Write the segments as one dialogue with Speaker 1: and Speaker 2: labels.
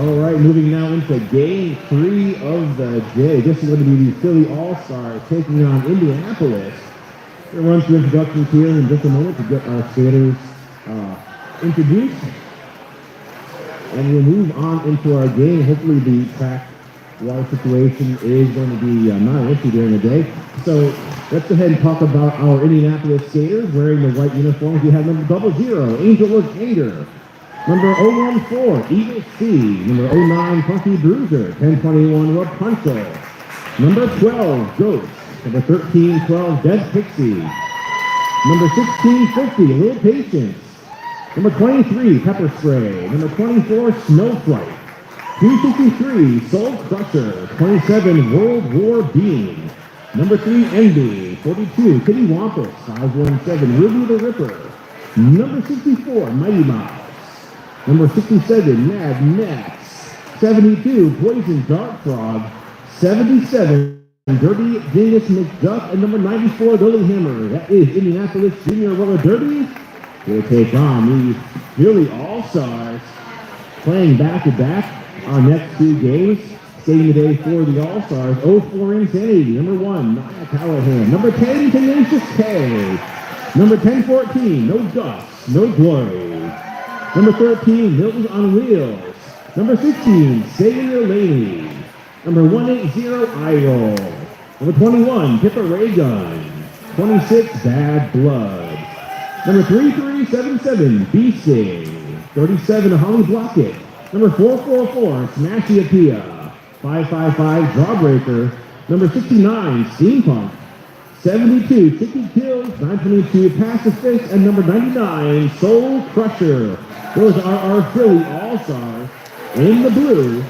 Speaker 1: All right, moving now into game 3 of the day. This is going to be the Philly All-Stars taking on Indianapolis. We're going to run through introductions here in just a moment to get our skaters introduced. And we'll move on into our game. Hopefully the track water situation is going to be not an issue during the day. So let's go ahead and talk about our Indianapolis skaters wearing the white uniforms. We have number 00, Angel of Anger. Number 014, Eagle C. Number 09, Funky Bruiser. 1021, Rapunzel. Number 12, Ghost. Number 1312, Dead Pixie. Number 1650, Little Patience. Number 23, Pepper Spray. Number 24, Snowflight. 263, Soul Crusher. 27, World War Being. Number 3, Envy. 42, Kitty Wampus. 517, Ruby the Ripper. Number 64, Mighty Mouse. Number 67, Mad Max. 72, Poison Dart Frog. 77, Derby Dingus McDuck. And number 94, Lily Hammer. That is Indianapolis Junior Roller Derby. We'll take on the Philly All-Stars. Playing back-to-back our next 2 games. Skating today for the All-Stars. 04 Insanity. Number 1, Nia Callahan. Number 10, Tenacious K. Number 1014, No Dust, No Glory. Number 13, Milton on Wheels. Number 15, Saving Your Lady. Number 180, I-Roll. Number 21, Pippa Ray Gun. 26, Bad Blood. Number 3377, Bee-Sting. 37, Holly Blockett. Number 444, Smashy Apia. 555, Jawbreaker. Number 69, Steampunk. 72, Chicky Kills. 922, Pacifist. And number 99, Soul Crusher. Those are our Philly All-Stars in the blue.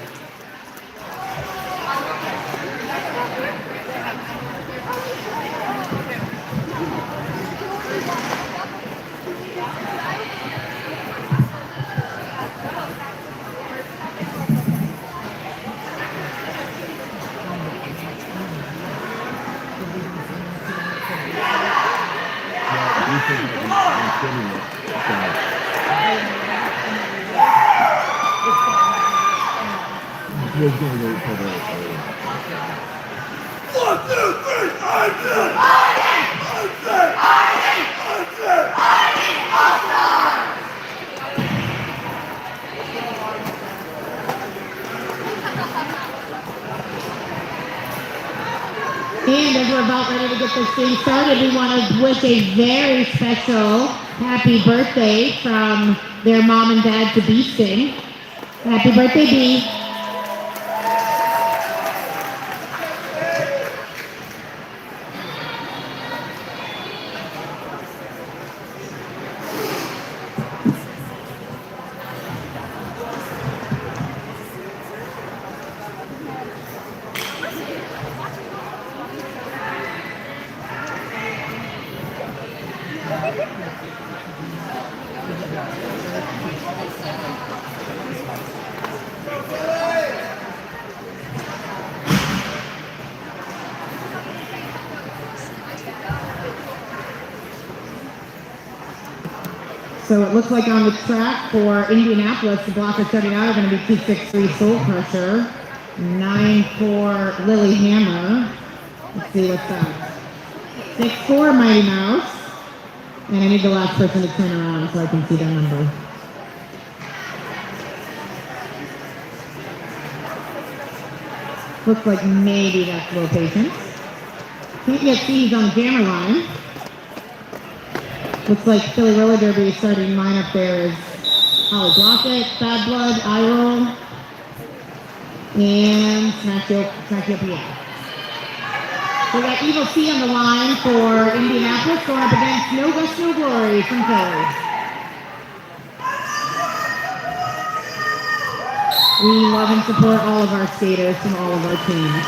Speaker 2: And as we're about ready to get this game started, we want to wish a very special happy birthday from their mom and dad to Bee-Sting. Happy birthday, Bee. So it looks like on the track for Indianapolis, the blockers starting out are going to be 263 Soul Crusher, 94 Lily Hammer. Let's see what's that. 64 Mighty Mouse. And I need the last person to turn around so I can see their number. Looks like maybe that's location. Can't get C's on the jammer line. Looks like Philly Roller Derby starting lineup there is Holly Blockett, Bad Blood, I-Roll, and Smash Your PA. We got Evil C on the line for Indianapolis going up against No Dust, No Glory from Philly. We love and support all of our skaters from all of our teams.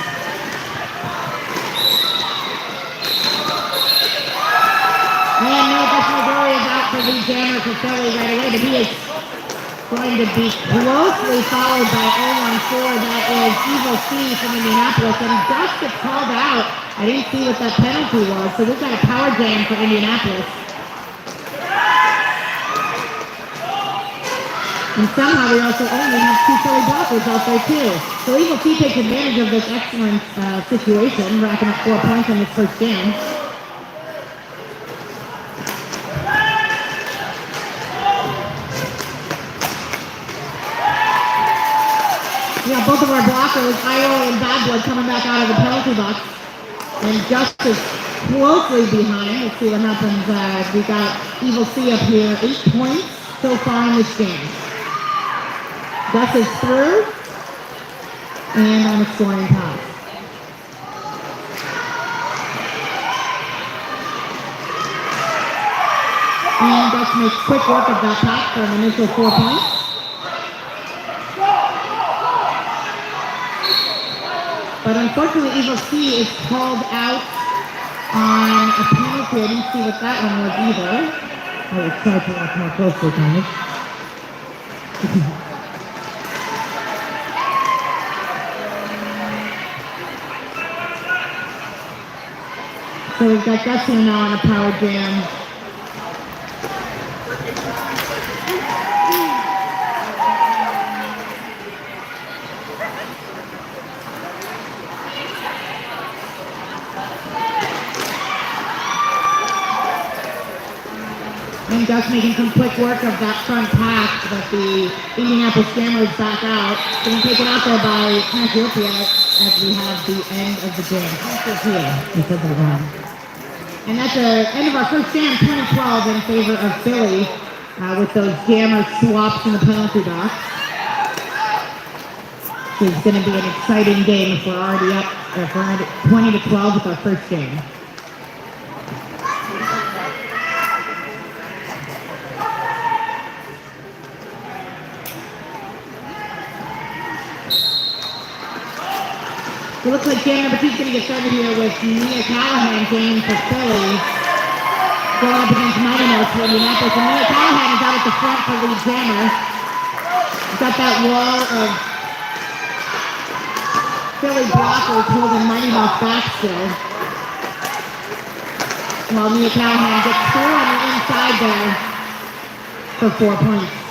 Speaker 2: And No Dust, No Glory is out for the jammer for Philly right away, but he is going to be closely followed by 014. That is Evil C from Indianapolis, and Dust gets called out. I didn't see what that penalty was, so we've got a power jam for Indianapolis. And somehow we also only have 2 Philly blockers out there too. So Evil T takes advantage of this excellent situation, racking up 4 points in this first game. Yeah, both of our blockers, Iowa and Bad Blood, coming back out of the penalty box. And Justice closely behind. Let's see what happens. We got Evil C up here, 8 points so far in this game. Gus is through and on a scoring pass. And Gus makes quick work of that pass for an initial 4 points. But unfortunately, Evil C is called out on a penalty. I didn't see what that one was either. I will try to watch more closely, Thomas. So we've got Gus here now on a power jam. And Gus making some quick work of that front pass, but the Indianapolis Jammers back out. Getting taken out there by Ethiopia as we have the end of the jam. And that's the end of our first jam, 2012, in favor of Philly, with those Jammer swaps in the penalty box. So it's going to be an exciting game if we're already up, if we're at 20-12 with our first game. It looks like jam number 2 is going to get started here with Mia Callahan game for Philly. Going up against Mighty Mouse for Indianapolis. And Mia Callahan is out at the front for lead jammer. We've got that wall of Philly blockers holding Mighty Mouse back still. While Mia Callahan gets through on the inside there for 4 points.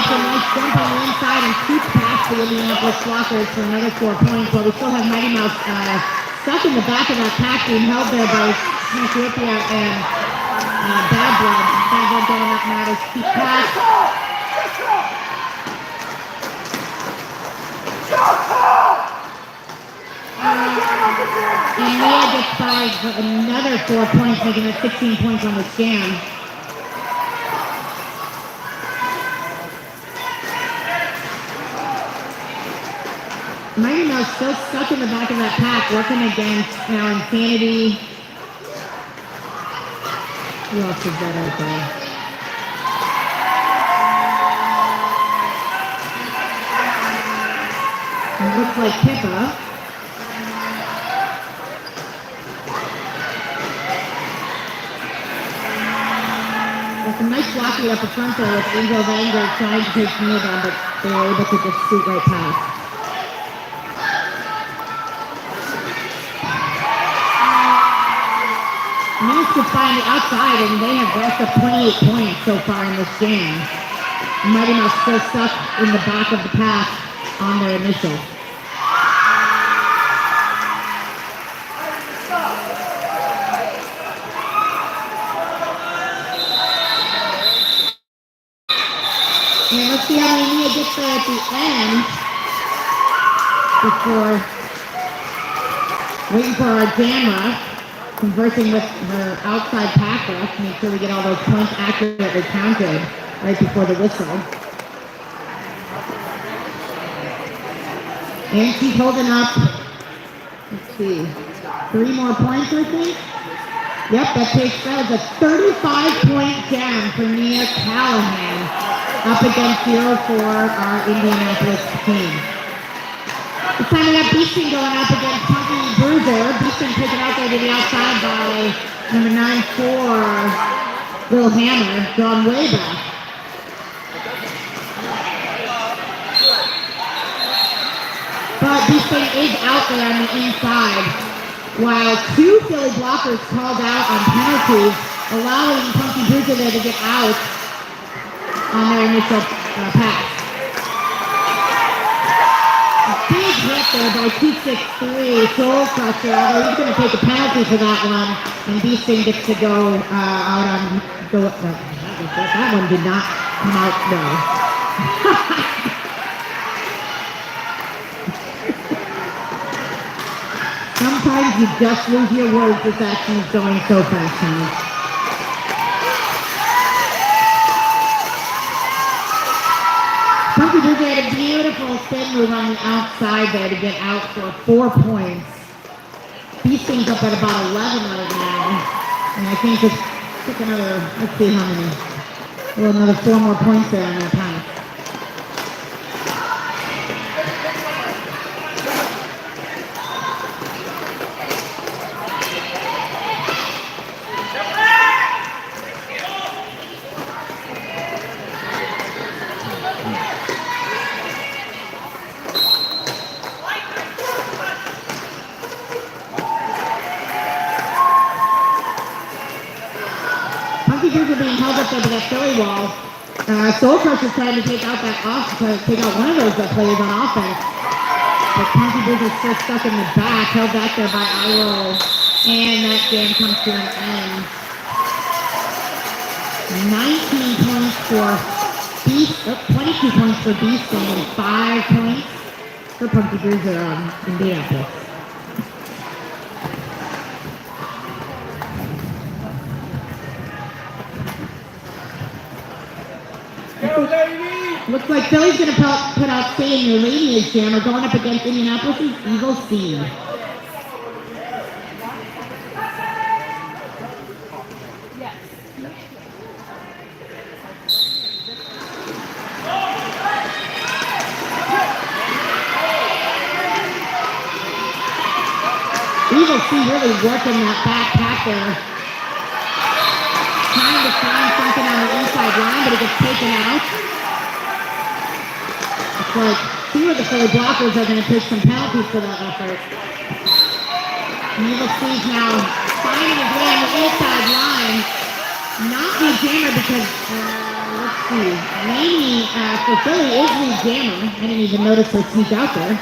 Speaker 2: A nice jump on the inside and shoots past the Indianapolis blockers for another 4 points, but we still have Mighty Mouse stuck in the back of that pack, being held there by Ethiopia and Bad Blood. Bad Blood going up now to keep pass. And Mia gets by for another 4 points, making it 16 points on the jam. Mighty Mouse still stuck in the back of that pack, working against now Insanity. Who else is that out there? It looks like Pippa. There's some nice blocking up the front there with Angel of Anger trying to take Mia down, but they were able to just scoot right past. Managed to find the outside, and they have racked up 28 points so far in this game. Mighty Mouse still stuck in the back of the pack on their initial. And let's see how Mia gets there at the end before waiting for our jammer. Conversing with her outside packer to make sure we get all those points accurately counted right before the whistle. And she's holding up, let's see, 3 more points, I think? Yep, that was a 35-point jam for Mia Callahan up against 0-4, our Indianapolis team. This time we got Beeston going up against Punky Bruiser. Beeston taken out there to the outside by number 9-4, Lil Hammer, drawn way back. But Beeston is out there on the inside. while 2 Philly blockers called out on penalties, allowing Punky Bruiser there to get out on their initial pass. A big hit there by 263 Soul Crusher, although he's going to take a penalty for that one, and Beasting gets to go out on that one did not come out well. Sometimes you just lose your words. This action is going so fast now. Punky Bruiser had a beautiful spin move on the outside there to get out for 4 points. Beasting's up at about 11 right now. And I think it's took another, let's see how many. Well, another 4 more points there on that pass. Punky Bruiser being held up there by that Philly wall. Soul Crusher's trying to take out take out one of those players on offense. But Punky Bruiser's still stuck in the back, held back there by Iro. And that game comes to an end. 19 points for 22 points for Beasting and 5 points for Punky Bruiser in Indianapolis. Looks like Philly's going to put out Stay in Your Lineage Jammer going up against Indianapolis' Evil C. Evil C really working that back pack there. Trying to find something on the inside line, but it gets taken out. It's like 2 of the Philly blockers are going to take some penalties for that effort. And Evil C's now finding his way on the inside line. Not the jammer because, let's see, Laney for Philly is the jammer. I didn't even notice her sneak out there.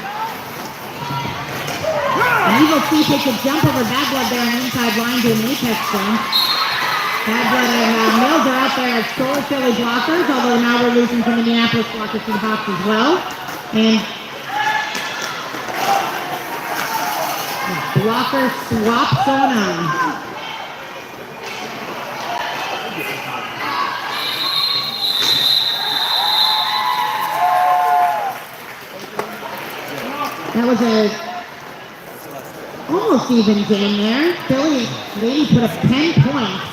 Speaker 2: And Evil C takes a jump over Bad Blood there on the inside line to an apex jump. Bad Blood and Mills are out there as sole Philly blockers, although now we're losing some Indianapolis blockers to the box as well. And blocker swap going on. That was a almost even game there. Philly Lady put up 10 points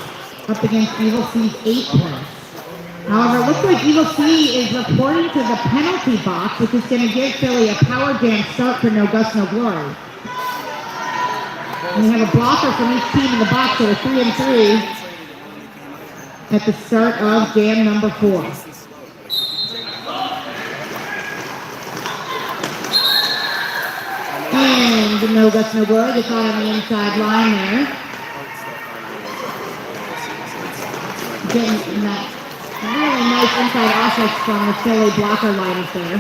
Speaker 2: up against Evil C's 8 points. However, it looks like Evil C is reporting to the penalty box, which is going to give Philly a power jam start for No Guts, No Glory. And we have a blocker from each team in the box, so we're 3-3 at the start of jam number 4. And No Guts, No Glory gets out on the inside line there. Getting that really nice inside offense from the Philly blocker lineup there.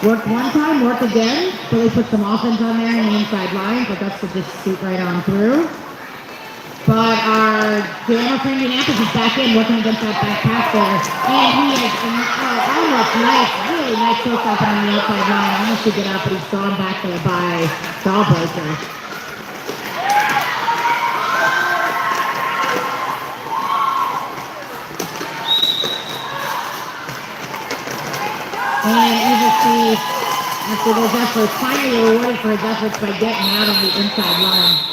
Speaker 2: Work one time, work again. Philly put some offense on there in the inside line, but that's to just scoot right on through. But our jammer for Indianapolis is back in, working against that back pass there. And he is almost nice, really nice choke up on the outside line. Almost to get out, but he's gone back there by Jawbreaker. And Evil C, after those efforts, finally rewarded for his efforts by getting out on the inside line.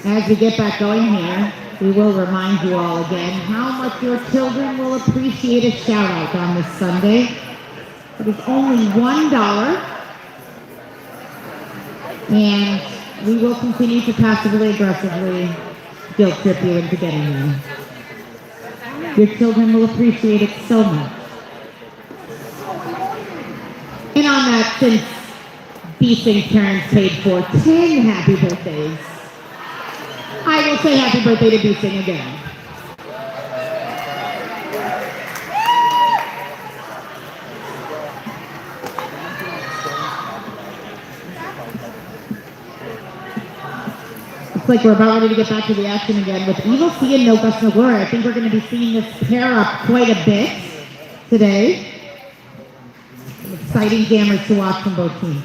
Speaker 2: As we get back going here, we will remind you all again how much your children will appreciate a shout out on this Sunday. It is only $1, and we will continue to passively aggressively guilt trip you into getting them. Your children will appreciate it so much. And on that, since Beesing's parents paid for 10 happy birthdays, I will say happy birthday to Beesing again. Looks like we're about ready to get back to the action again with Evil C and No Gus No Glory. I think we're going to be seeing this pair up quite a bit today. Some exciting gammers to watch from both teams.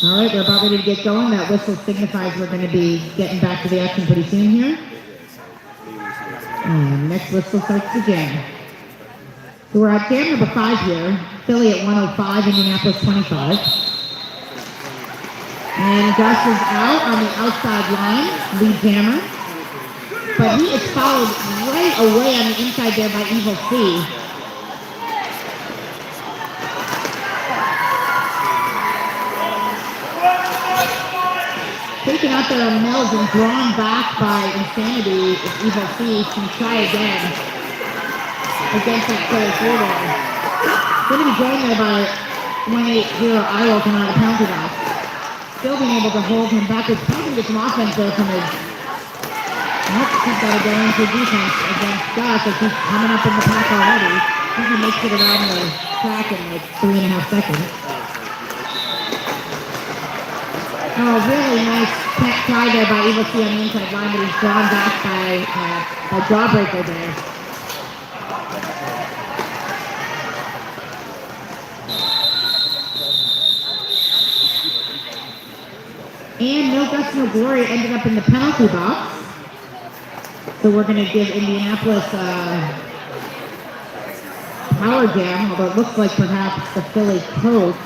Speaker 2: All right, we're about ready to get going. That whistle signifies we're going to be getting back to the action pretty soon here. And next whistle starts the jam. So we're at jam number 5 here. Philly at 105, Indianapolis 25. And Gus is out on the outside line, lead jammer. But he is followed right away on the inside there by Evil C. Taken out there on Mills and drawn back by Insanity if Evil C can try again against that player through there. Going to be joined there by 180 Iowa coming out of the penalty box. Still being able to hold him back. It's trying to get some offense there from his. Nope, he's got to go into defense against Gus as he's coming up in the pack already. I think he makes it around the track in like 3.5 seconds. Oh, really nice try there by Evil C on the inside line, but he's drawn back by Jawbreaker there. And No Gus No Glory ended up in the penalty box. So we're going to give Indianapolis power jam, although it looks like perhaps the Philly coach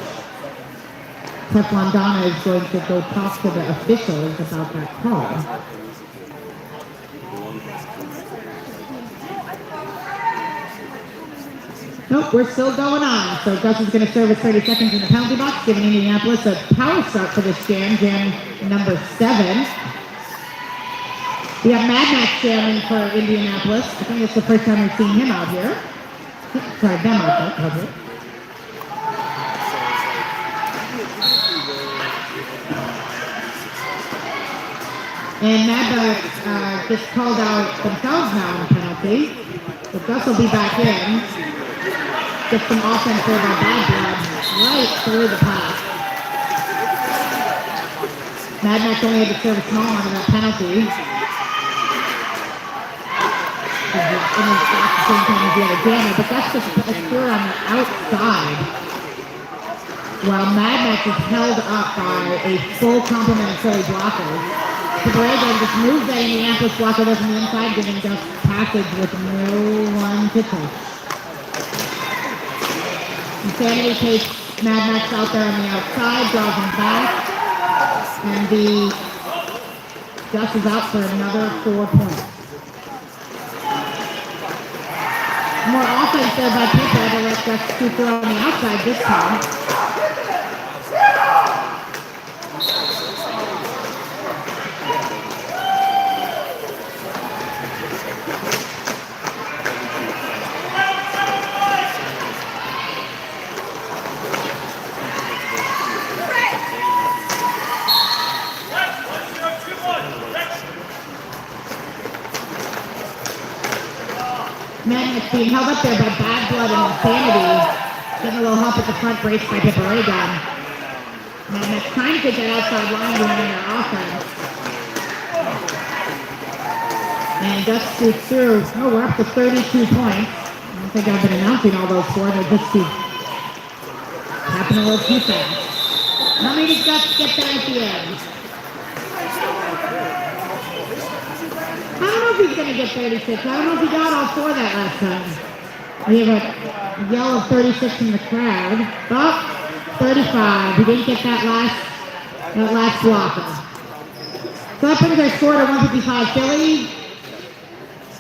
Speaker 2: Teflon Donna is going to go talk to the officials about that call. Nope, we're still going on. So Gus is going to serve at 30 seconds in the penalty box, giving Indianapolis a power start for this jam, jam number 7. We have Mad Max jamming for Indianapolis. I think it's the first time we've seen him out here. Sorry, them out there. And Mad Max gets called out themselves now on a penalty. So Gus will be back in. Get some offense there by Bad Blood right through the pass. Mad Max only had to serve a small one on that penalty. And then at the same time as the other jammer, but that's just a score on the outside. While Mad Max is held up by a full complement of Philly blockers. Cabrera just moves that Indianapolis blocker over the inside, giving Gus passage with no one to touch. Insanity takes Mad Max out there on the outside, draws him back, and the Gus is out for another 4 points. More offense there by Pippa to let Gus scoop her on the outside this time. Mad Max being held up there by Bad Blood and Insanity. Getting a little help at the front, braced by Pippa Raygun. Mad Max trying to get that outside line going in their offense. And Gus scoots through. Oh, we're up to 32 points. don't think I've been announcing all those four. They're just too happening a little too fast. How many just got to get that at the end? I don't know if he's going to get 36. I don't know if he got all four that last time. We have a yell of 36 in the crowd. Oh, 35. He didn't get that last blocker. So that brings our score to 155 Philly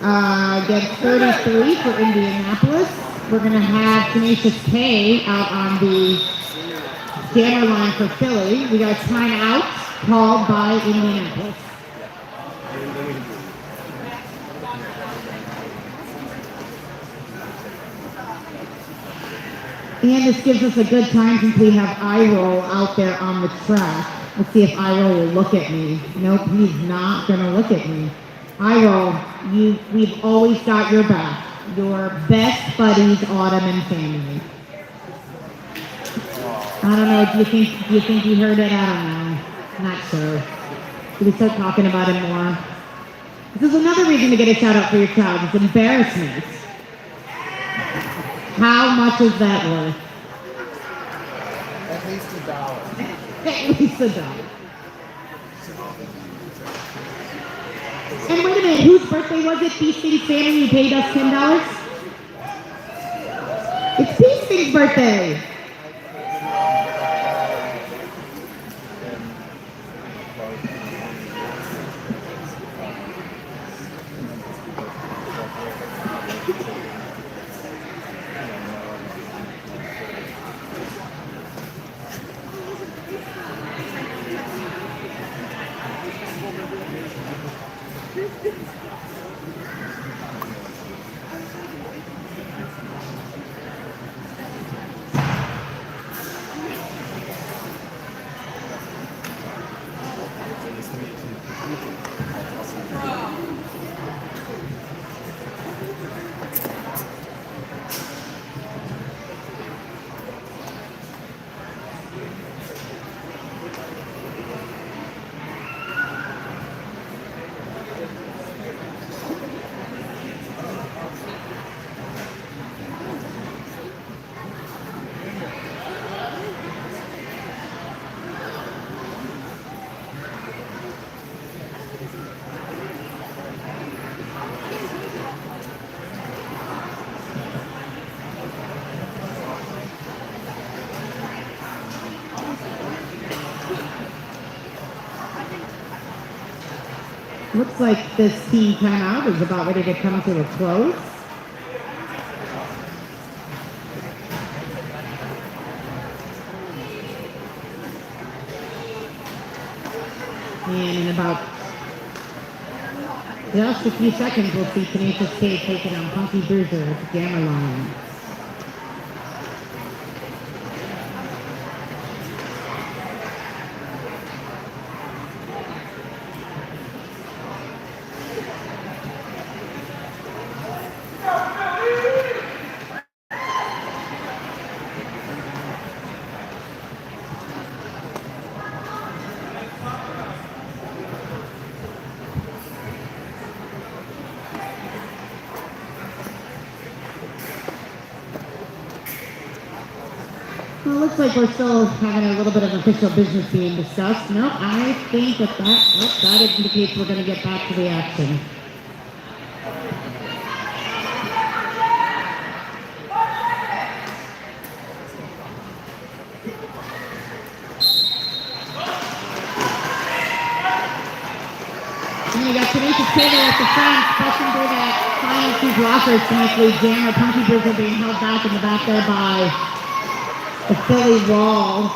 Speaker 2: against 33 for Indianapolis. We're going to have Tenacious K out on the jammer line for Philly. We got a timeout called by Indianapolis. And this gives us a good time since we have I-Roll out there on the track. Let's see if I-Roll will look at me. Nope, he's not going to look at me. I-Roll, we've always got your back. Your best buddies, Autumn and family. I don't know, do you think you heard it? I don't know. Not sure. Should we start talking about it more? This is another reason to get a shout out for your child. It's embarrassment. How much is that worth?
Speaker 3: At least $1.
Speaker 2: At least $1. And wait a minute, whose birthday was it? Beasting's family, you paid us $10? It's Beasting's birthday. Looks like this team timeout is about ready to come to a close. And in about just a few seconds, we'll see Tenacious K taking on Punky Bruiser at the jammer line. Well, it looks like we're still having a little bit of official business being discussed. No, I think that indicates we're going to get back to the action. And we got Tenacious K at the front, pushing through that final two blockers to make the jammer. Punky Bruiser being held back in the back there by the Philly wall.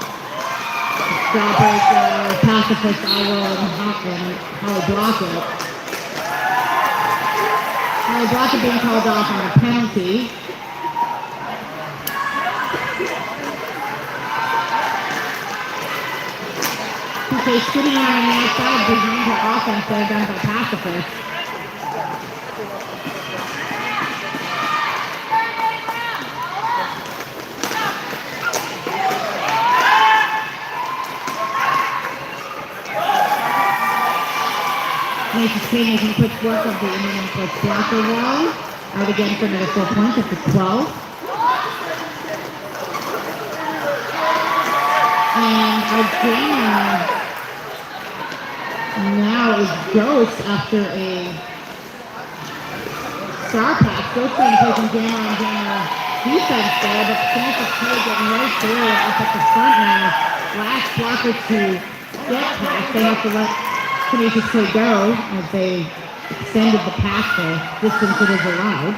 Speaker 2: Strawbreaker, Pacifist, I-Roll, and Holly Blockett. Holly Blockett being called off on a penalty. PK scooting around on the outside behind her offense there done by Pacifist. Tenacious K making quick work of the Indianapolis blocker wall. Out again for another 4 points up to 12. And our game now is Ghost after a star pass. Ghost trying to play some jammer on jammer defense there, but Kansas City getting right through it up at the front now. Last blocker to get past. They have to let Kansas City go as they extended the pass the distance it is allowed.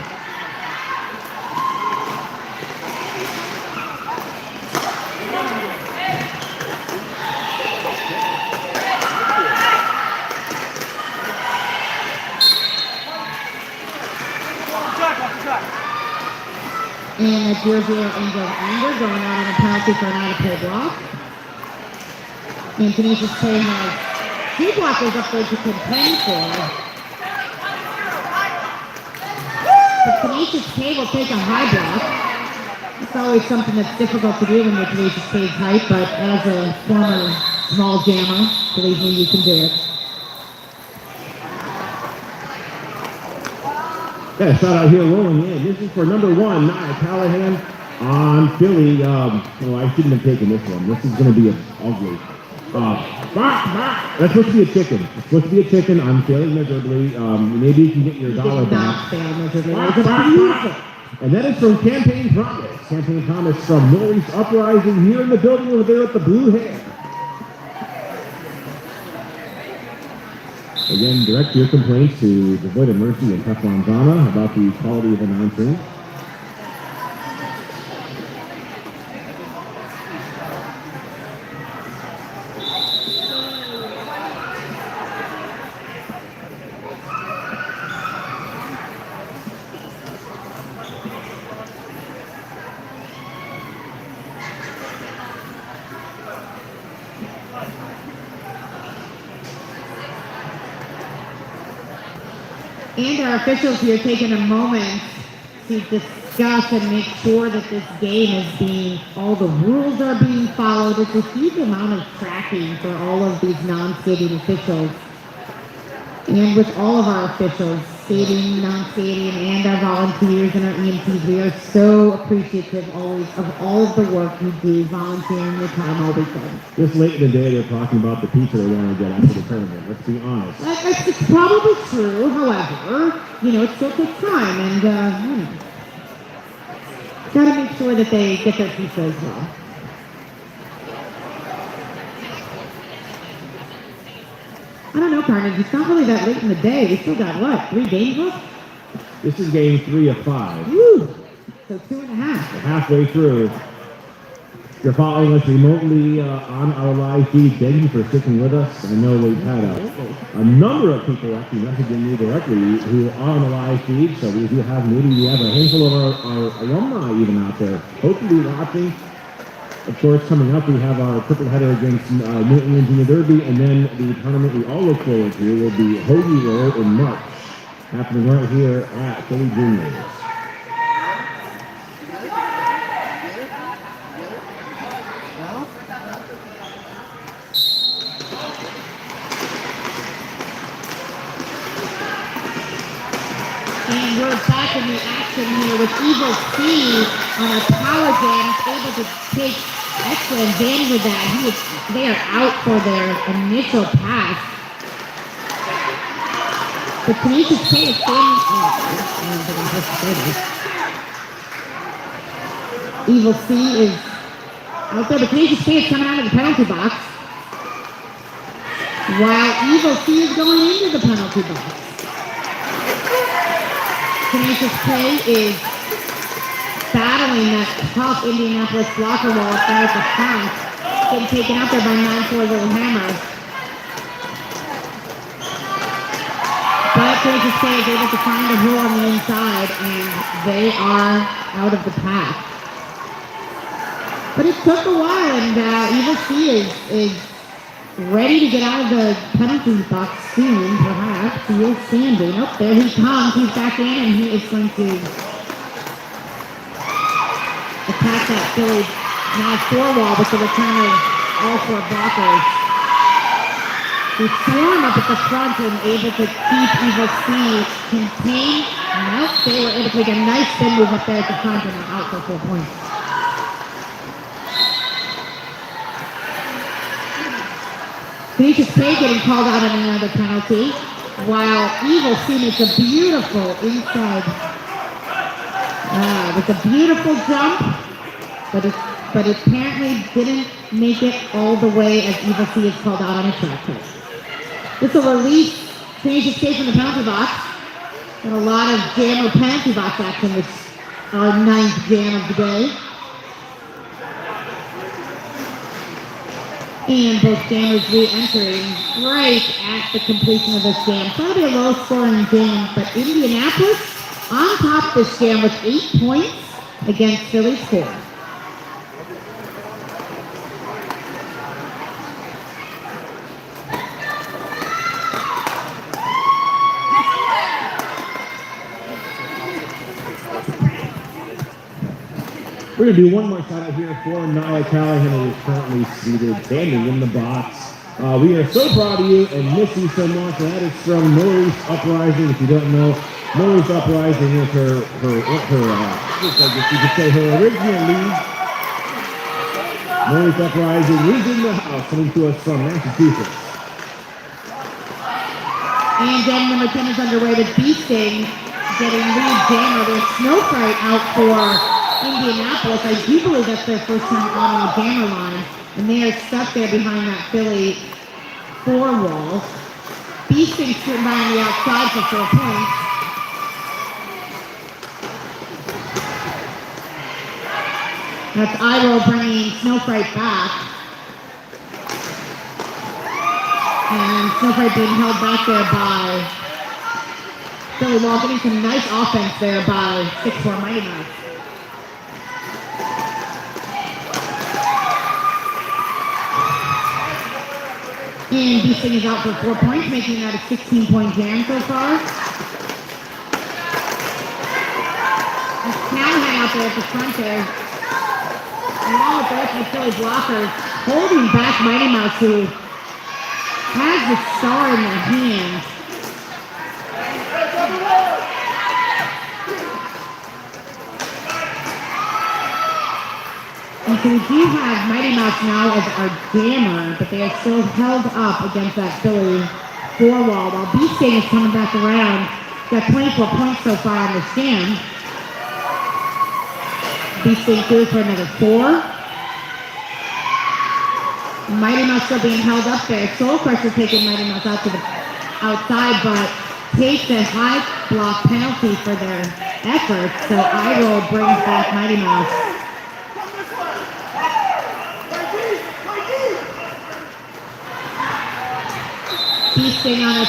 Speaker 2: And a 0-0 Angel Anger going out on a penalty for an out-of-play block. And Canisius K has 2 blockers up there to contend for. But Canisius K will take a high block. It's always something that's difficult to do when you're Canisius K's height, but as a former small jammer, believe me, you can do it.
Speaker 1: Yeah, shot out here rolling in. This is for number 1, Nia Callahan on Philly. I shouldn't have taken this one. This is going to be ugly. That's supposed to be a chicken. It's supposed to be a chicken. I'm failing miserably. Maybe you can get your dollar back.
Speaker 2: Not fail miserably. Beautiful.
Speaker 1: And that is from Campaign Promise. Campaign Promise from Northeast Uprising here in the building over there at the Blue Hair. Again, direct your complaints to Devoid of Mercy and Teflon Drama about the quality of announcing.
Speaker 2: And our officials here taking a moment to discuss and make sure that this game is all the rules are being followed. It's a huge amount of tracking for all of these non-skating officials. And with all of our officials, skating, non-skating, and our volunteers and our EMTs, we are so appreciative always of all of the work you do, volunteering your time all weekend.
Speaker 1: This late in the day, they're talking about the pizza they want to get after the tournament. Let's be honest.
Speaker 2: It's probably true, however, it still takes time, and, gotta make sure that they get their pizza as well. I don't know, Carnage. It's not really that late in the day. We still got, 3 games left?
Speaker 1: This is game 3 of 5.
Speaker 2: Woo! So 2.5.
Speaker 1: We're halfway through. If you're following us remotely on our live feed, thank you for sticking with us. I know we've had a number of people actually messaging me directly who are on the live feed, so we have a handful of our alumni even out there hopefully watching. Of course, coming up, we have our triple header against New England Junior Derby, and then the tournament we all look forward to will be Hoagie Roll in March, happening right here at Philly Juniors.
Speaker 2: And we're back in the action here with Evil C on a power jam, able to take extra advantage of that. They are out for their initial pass. But Canisius K is standing. Evil C is out there, but Canisius K is coming out of the penalty box. While Evil C is going into the penalty box. Canisius K is battling that tough Indianapolis blocker wall up there at the front. Getting taken out there by 9-4 Little Hammer. But Canisius K is able to find a hole on the inside, and they are out of the path. But it took a while, and Evil C is ready to get out of the penalty box soon, perhaps. He is standing. Oh, there he comes. He's back in, and he is going to attack that Philly now 4 wall with the return of all 4 blockers. They swarm up at the front and able to keep Evil C contained Nope, they were able to make a nice spin move up there at the front and out for 4 points. Canisius K getting called out on another penalty, while Eagle C makes a beautiful inside, with a beautiful jump, but it apparently didn't make it all the way as Eagle C is called out on a track coach. This will release Canisius K from the penalty box, and a lot of jammer penalty box action this our 9th jam of the day. And both jammers re-entering right at the completion of this jam. So it'll be a low-scoring jam, but Indianapolis on top this jam with 8 points against Philly's 4.
Speaker 1: We're going to do one more shout out here for Nala Callahan, who is currently seated, standing in the box. We are so proud of you and miss you so much. And that is from Northeast Uprising. If you don't know, Northeast Uprising is her original league. Northeast Uprising is in the house, coming to us from Massachusetts.
Speaker 2: And jam number 10 is underway with Beasting getting lead jammer. There's Snowfright out for Indianapolis. I do believe that's their first time out on the jammer line, and they are stuck there behind that Philly 4 wall. Beasting shooting by on the outside for 4 points. That's Iro bringing Snowfright back. And Snowfright being held back there by Philly Wall, getting some nice offense there by 6'4" Mighty Mouse. And Beasting is out for 4 points, making that a 16-point jam so far. Callahan out there at the front there. Along with both the Philly blockers, holding back Mighty Mouse, who has the star in their hands. And so we do have Mighty Mouse now as our jammer, but they are still held up against that Philly 4 wall, while Beasting is coming back around. Got 24 points so far on this jam. Beasting through for another 4. Mighty Mouse still being held up there. Soul Crusher taking Mighty Mouse out to the outside, but takes a high block penalty for their efforts. So Iro brings back Mighty Mouse. Beasting on a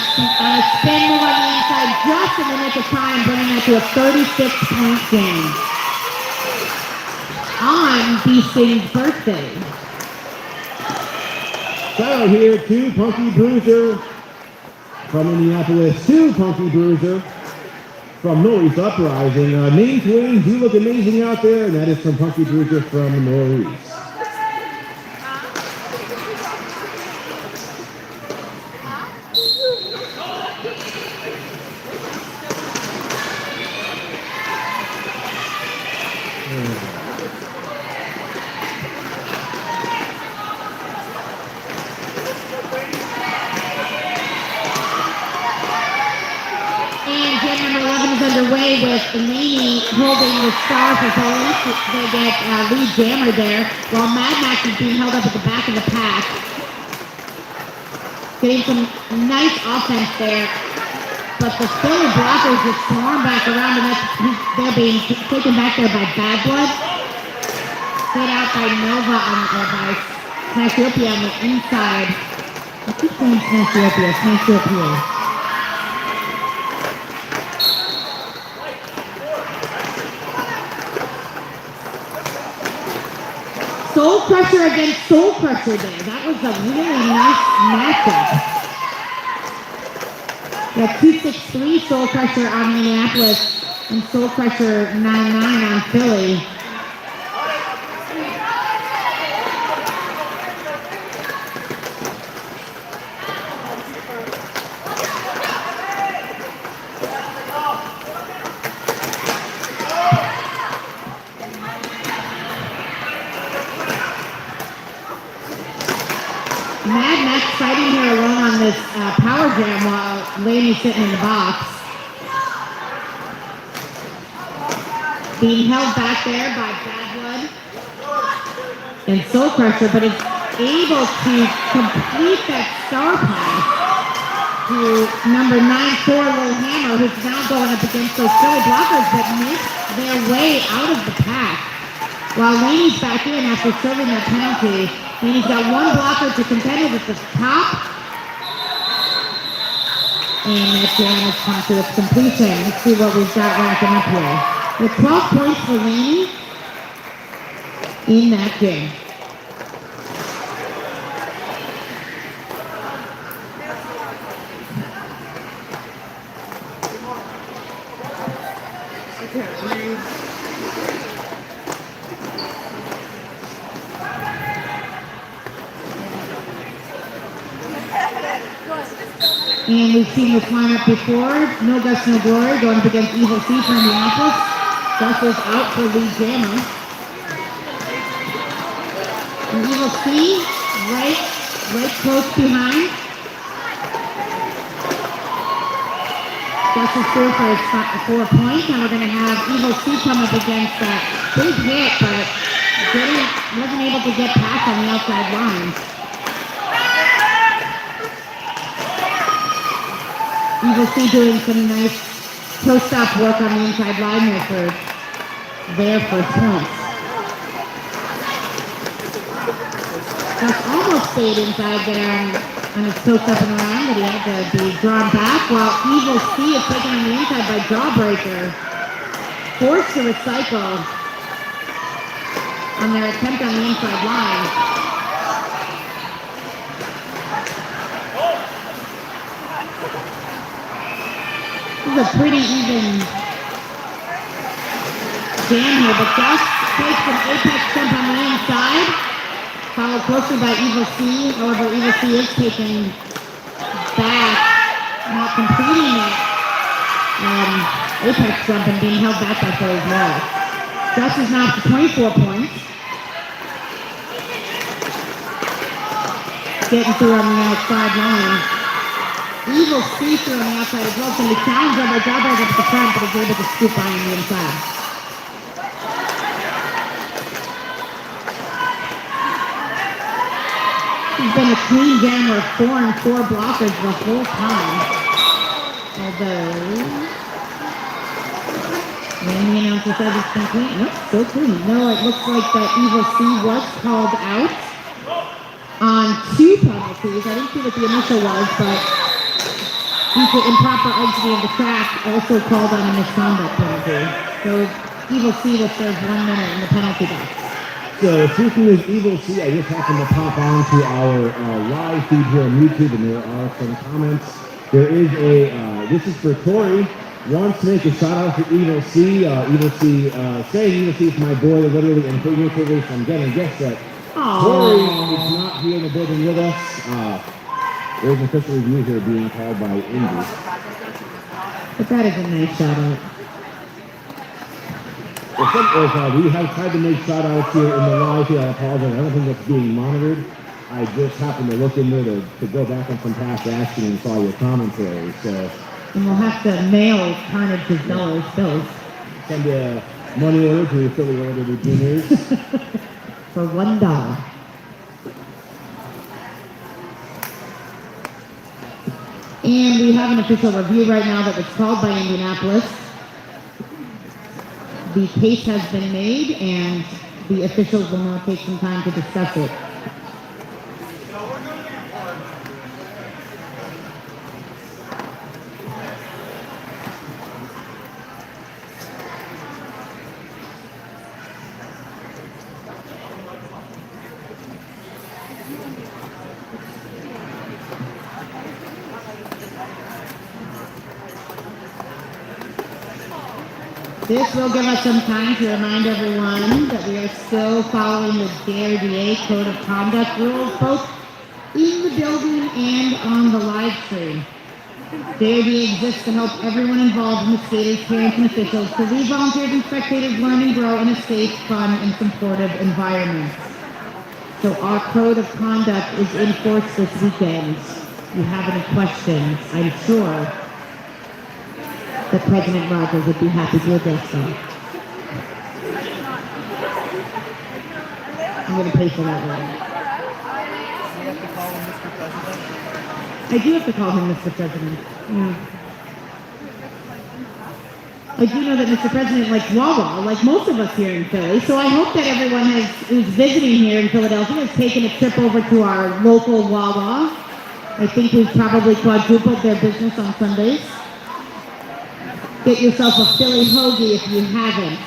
Speaker 2: spin move on the inside just in the nick of time, bringing that to a 36-point game. On Beasting's birthday.
Speaker 1: Shout out here to Punky Bruiser from Indianapolis, to Punky Bruiser from Northeast Uprising. Name twins, you look amazing out there, and that is from Punky Bruiser from Northeast.
Speaker 2: Underway with Delaney holding the star for police. They get lead jammer there, while Mad Max is being held up at the back of the pack. Getting some nice offense there, but the Philly blockers just swarm back around, and they're being taken back there by Bad Blood. Get out by Nova by Cassiopeia on the inside. I keep saying Cassiopeia. Soul Crusher against Soul Crusher there. That was a really nice matchup. We have 263 Soul Crusher on Indianapolis and Soul Crusher 99 on Philly. this power jam while Laney's sitting in the box. Being held back there by Bad Blood and Soul Crusher, but is able to complete that star pass to number 9-4 Lil Hammer, who's now going up against those Philly blockers that make their way out of the pack. While Laney's back in after serving that penalty, Laney's got one blocker to contend with at the top. And that jam has come to its completion. Let's see what we've got racking up here. With 12 points for Laney in that game. And we've seen this lineup before. No Guts, No Glory going up against Evil C from Indianapolis. Gus is out for Lee Jammer. And Evil C right close behind. Gus is through for 4 points. And we're going to have Evil C come up against that big hit, but wasn't able to get past on the outside line. Evil C doing some nice toe-stop work on the inside line there for their first points. Gus almost stayed inside there on his toe-stepping around, but he had to be drawn back, while Evil C is taken on the inside by Jawbreaker. Forced to recycle on their attempt on the inside line. This is a pretty even jam here, but Gus takes an apex jump on the inside, followed closely by Evil C. However, Evil C is taken back, not completing that apex jump and being held back by Philly's wall. Gus is now up to 24 points. Getting through on the outside line. Evil C through on the outside as well. Can be challenged by Jawbreaker up at the front, but is able to scoop by on the inside. He's been a clean jammer of 4 and 4 blockers the whole time. Although Randy announcer says it's been clean. Nope, so clean. No, it looks like that Evil C was called out on 2 penalties. I didn't see what the initial was, but due to improper exiting of the track, also called on a misconduct penalty. So Evil C will serve 1 minute in the penalty box.
Speaker 1: So speaking of Evil C, I just happened to pop on to our live feed here on YouTube, and there are some comments. There is this is for Tori, wants to make a shout out to Evil C. Evil C saying Evil C is my boy, literally and figuratively, so I'm going to guess that Tori is not here in the building with us. There's an official review here being called by Indy.
Speaker 2: But that is a nice shout out.
Speaker 1: If we have tried to make shout outs here in the live here, I apologize. I don't think that's being monitored. I just happened to look in there to go back on some past action and saw your commentary. So,
Speaker 2: and we'll have to mail Carnage's dollars bills.
Speaker 1: Send a money order to Philly Order to Juniors.
Speaker 2: For $1. And we have an official review right now that was called by Indianapolis. The case has been made, and the officials will now take some time to discuss it. This will give us some time to remind everyone that we are still following the IJRD Code of Conduct rules, both in the building and on the live stream. IJRD exists to help everyone involved in the skaters, parents, and officials to leave volunteers and spectators learn and grow in a safe, fun, and supportive environment. So our Code of Conduct is in force this weekend. you have any questions, I'm sure that President Rogers would be happy to address them. I'm going to pay for that later.
Speaker 3: You have to call him Mr. President.
Speaker 2: I do have to call him Mr. President. Yeah. I do know that Mr. President likes Wawa, like most of us here in Philly. So I hope that everyone who's visiting here in Philadelphia has taken a trip over to our local Wawa. I think we've probably quadrupled their business on Sundays. Get yourself a Philly hoagie if you haven't.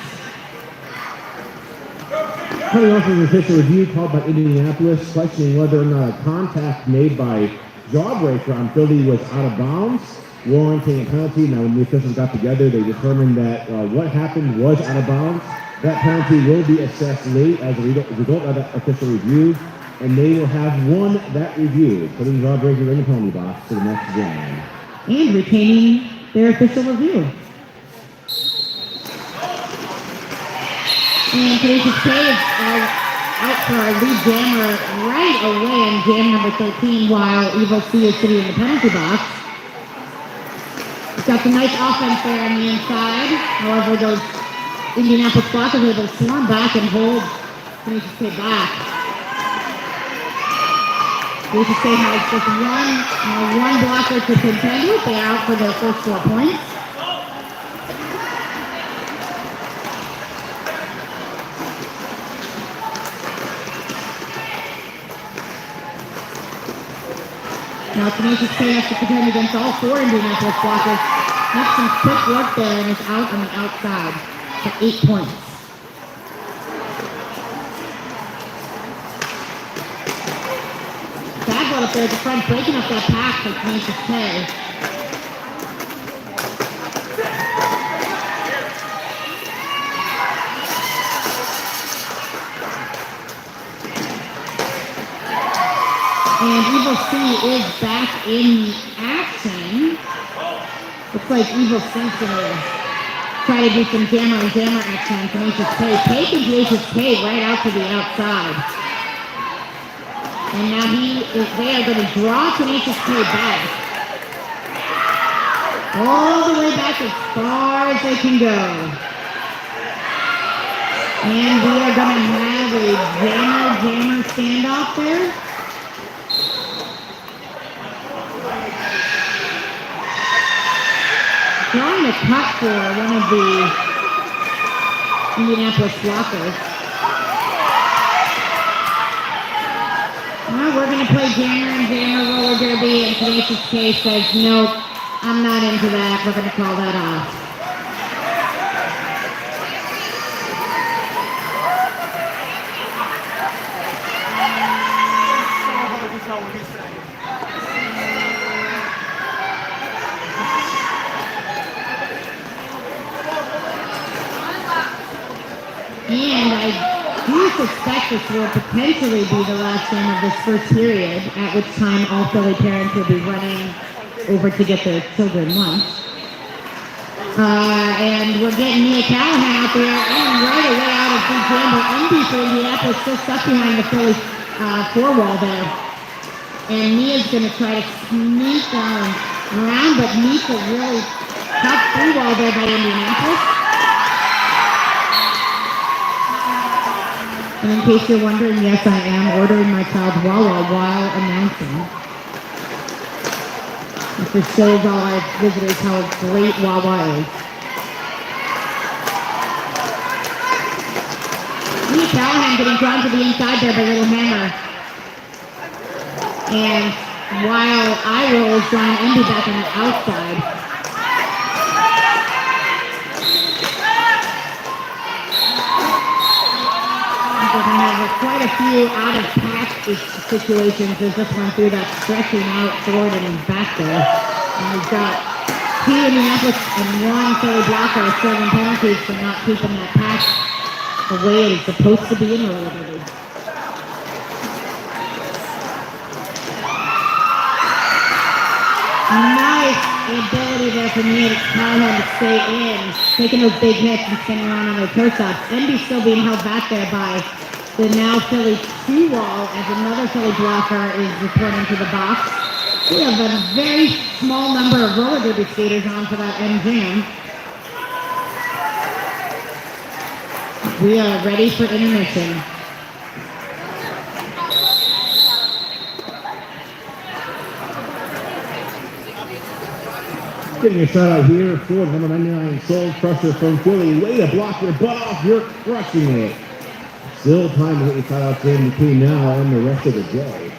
Speaker 1: Coming off of an official review called by Indianapolis, questioning whether or not a contact made by Jawbreaker on Philly was out of bounds, warranting a penalty. Now, when the officials got together, they determined that what happened was out of bounds. That penalty will be assessed late as a result of that official review, and they will have won that review, putting Jawbreaker in the penalty box for the next game.
Speaker 2: And retaining their official review. And Tenacious K is out for our lead jammer right away in jam number 13, while Evil C is sitting in the penalty box. He's got some nice offense there on the inside. However, those Indianapolis blockers are able to swarm back and hold Tenacious K back. Tenacious K has just one blocker to contend with. They're out for their first 4 points. Now Tenacious K has to contend against all 4 Indianapolis blockers. Makes some quick work there and is out on the outside for 8 points. Bagwell up there at the front, breaking up that pass for Tenacious K. And Evil C is back in action. Looks like Evil C's gonna try to do some jammer on jammer action on Tenacious K. Taking Tenacious K right out to the outside. And now they are going to draw Tenacious K back. All the way back as far as they can go. And we are going to have a jammer standoff there. Trying to cut for one of the Indianapolis blockers. Well, we're going to play jammer and jammer roller derby, and Tenacious K says, nope, I'm not into that. We're going to call that off. And I do suspect this will potentially be the last game of this first period, at which time all Philly parents will be running over to get their children lunch. And we're getting Mia Callahan out there and right away out of big jam, but NB for Indianapolis still stuck behind the Philly 4-wall there. And Mia's going to try to sneak around, but meets a really tough 3-wall there by Indianapolis. And in case you're wondering, yes, I am ordering my child Wawa while announcing. This shows all our visitors how great Wawa is. Mia Callahan getting drawn to the inside there by Little Hammer. And while Iro is drawing Envy back on the outside. We're going to have quite a few out-of-pass situations as this one through that stretching out forward and back there. And we've got 2 Indianapolis and 1 Philly blocker serving penalties for not keeping that pass the way it is supposed to be in roller derby. Nice ability there for Mia Callahan to stay in, taking those big hits and spinning around on their toe stops. Envy still being held back there by the now Philly 2-wall as another Philly blocker is returning to the box. We have a very small number of roller derby skaters on for that end jam. We are ready for intermission.
Speaker 1: Getting a shout out here for number 99 Soul Crusher from Philly. Way to block your butt off. You're crushing it. Still time to get your shout outs in between now and the rest of the day.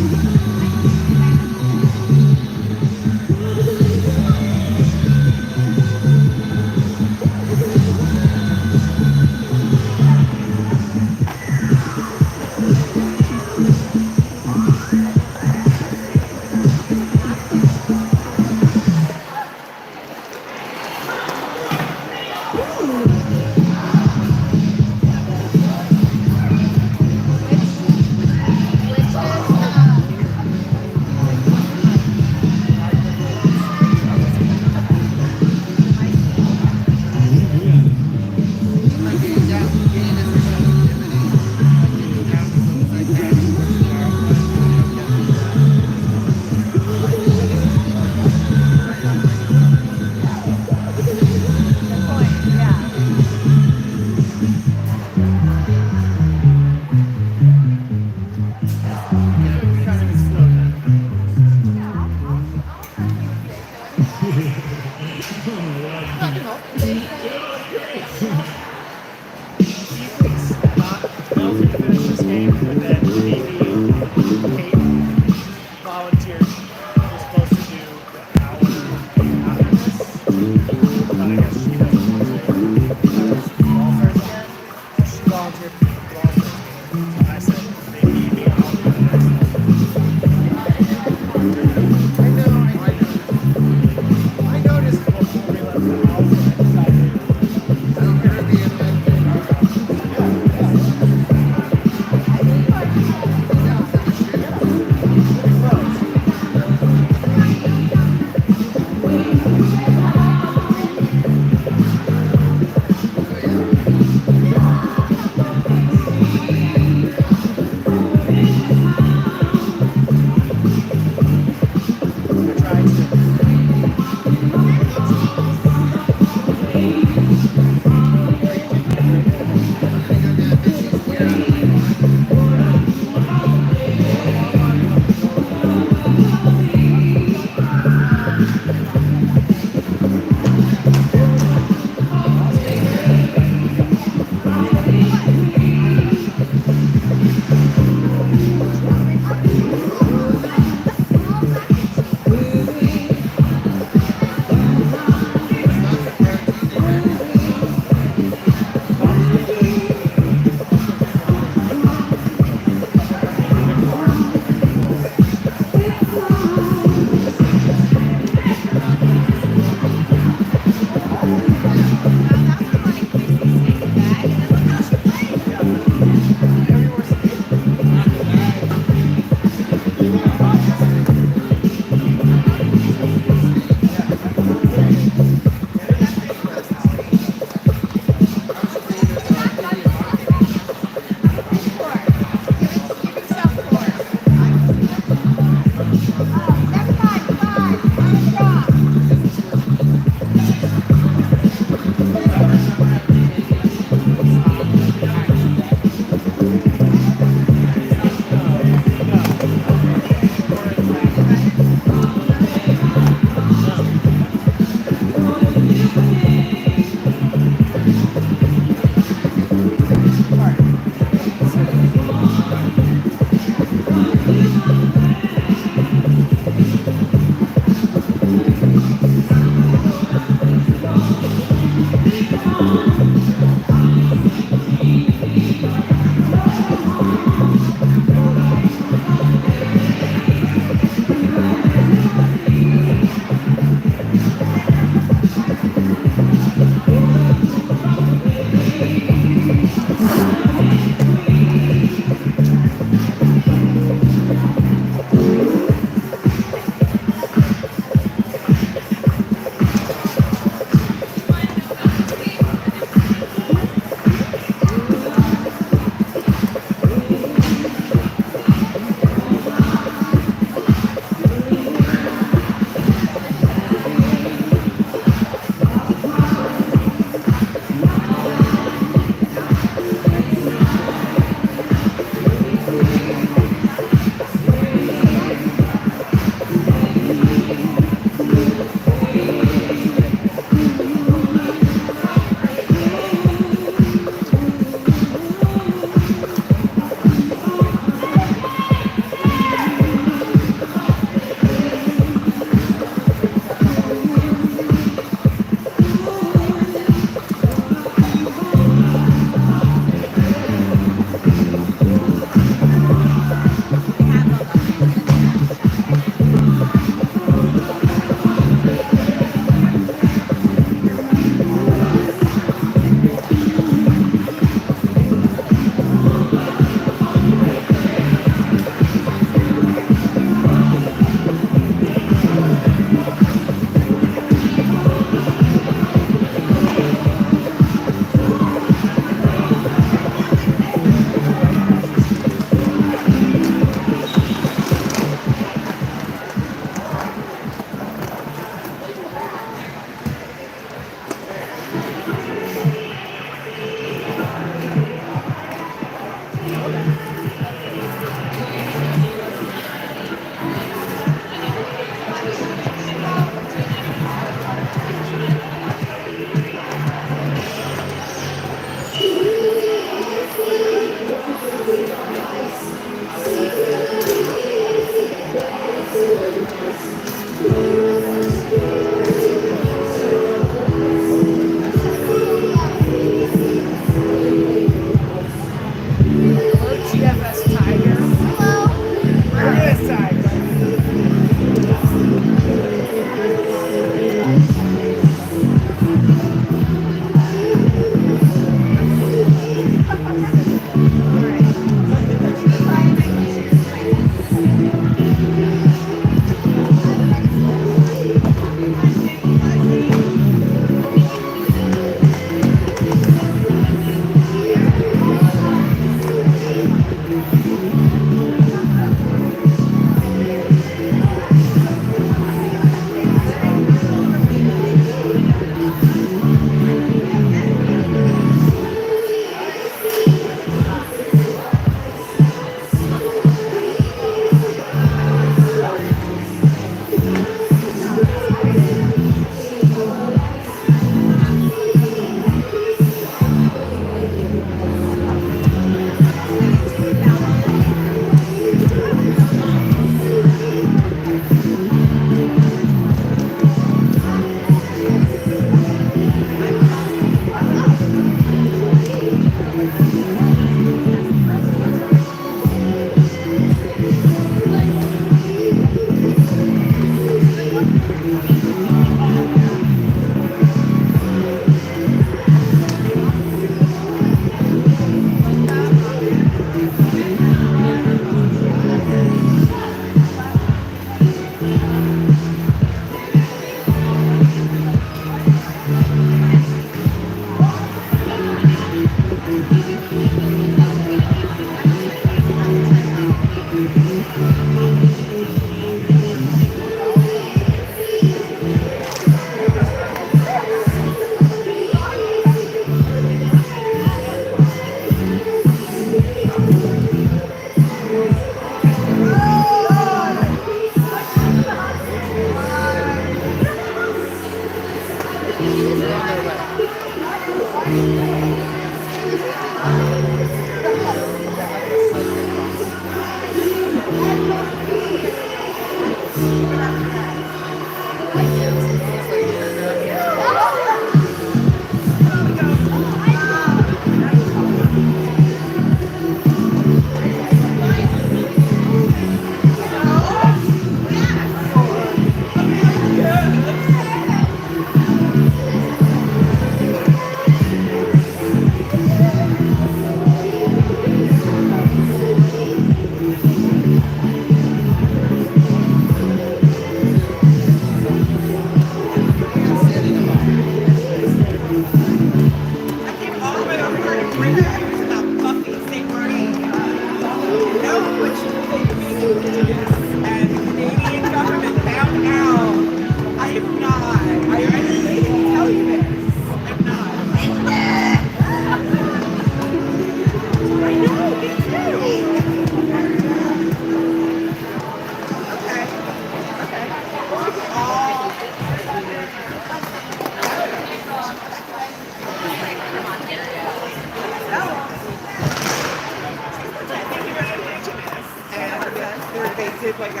Speaker 3: did like a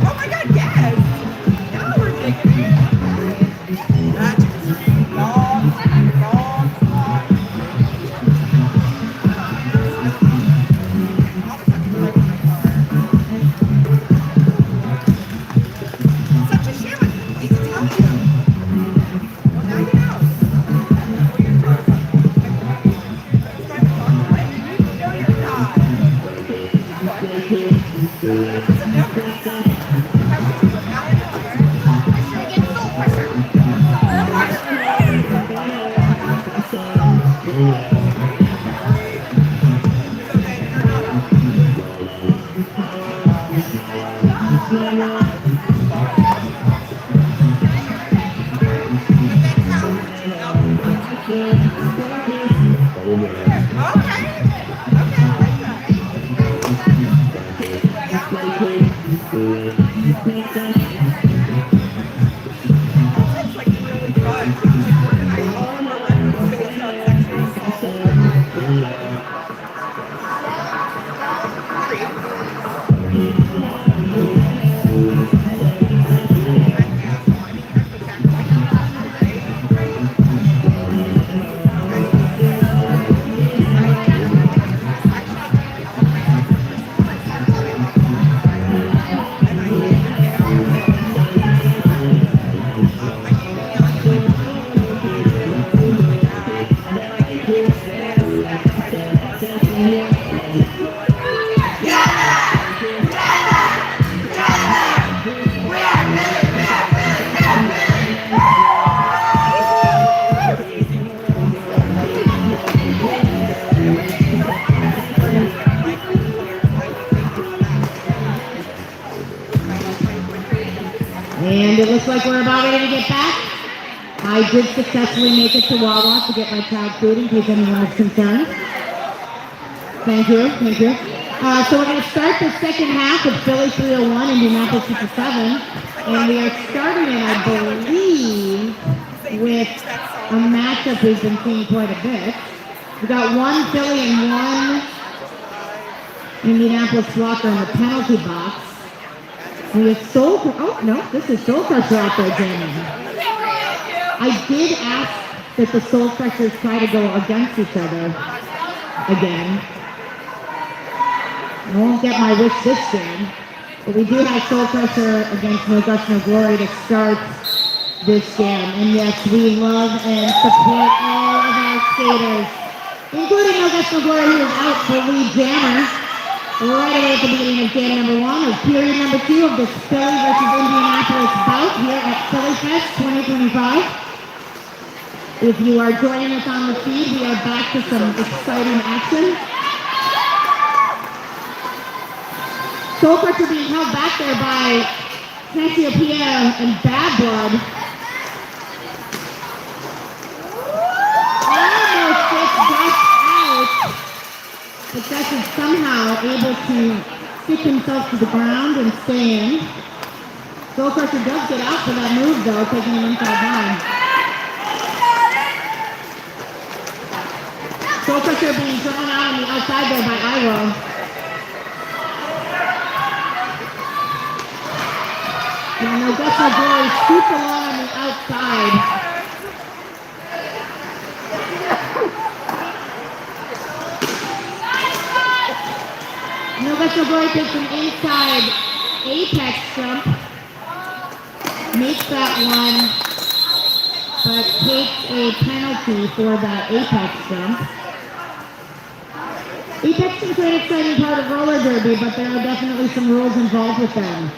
Speaker 3: oh my god, yes! Now we're taking it! Magic tree, long, long. Such a shame, I need to tell you. Well, now you know. What you're talking about. It's kind of fun, right? No, you're not. It's a difference. Have to do with I get so
Speaker 2: And it looks like we're about ready to get back. I did successfully make it to Wawa to get my child food in case anyone was concerned. Thank you, thank you. So we're going to start the second half with Philly 301, Indianapolis 57. And we are starting it, I believe, with a matchup we've been seeing quite a bit. We got one Philly and one Indianapolis blocker in the penalty box. We have Soul, oh no, this is Soul Crusher out there jamming. I did ask that the Soul Crushers try to go against each other again. I won't get my wish this game, but we do have Soul Crusher against No Guts No Glory to start this game. And yes, we love and support all of our skaters, including No Guts No Glory, who is out for lead jammer. Right away at the beginning of game number 1 of period number 2 of this Philly versus Indianapolis bout here at Philly Fest 2025. If you are joining us on the feed, we are back to some exciting action. Soul Crusher being held back there by Cassiopeia and Bad Blood. Almost gets back out. But Gus is somehow able to stick himself to the ground and stay in. Soul Crusher does get out for that move though, taking him inside line. Soul Crusher being drawn out on the outside there by Iro. And No Guts No Glory shoots along on the outside. No Guts No Glory takes an inside apex jump, makes that one, but takes a penalty for that apex jump. Apex is an exciting part of roller derby, but there are definitely some rules involved with them.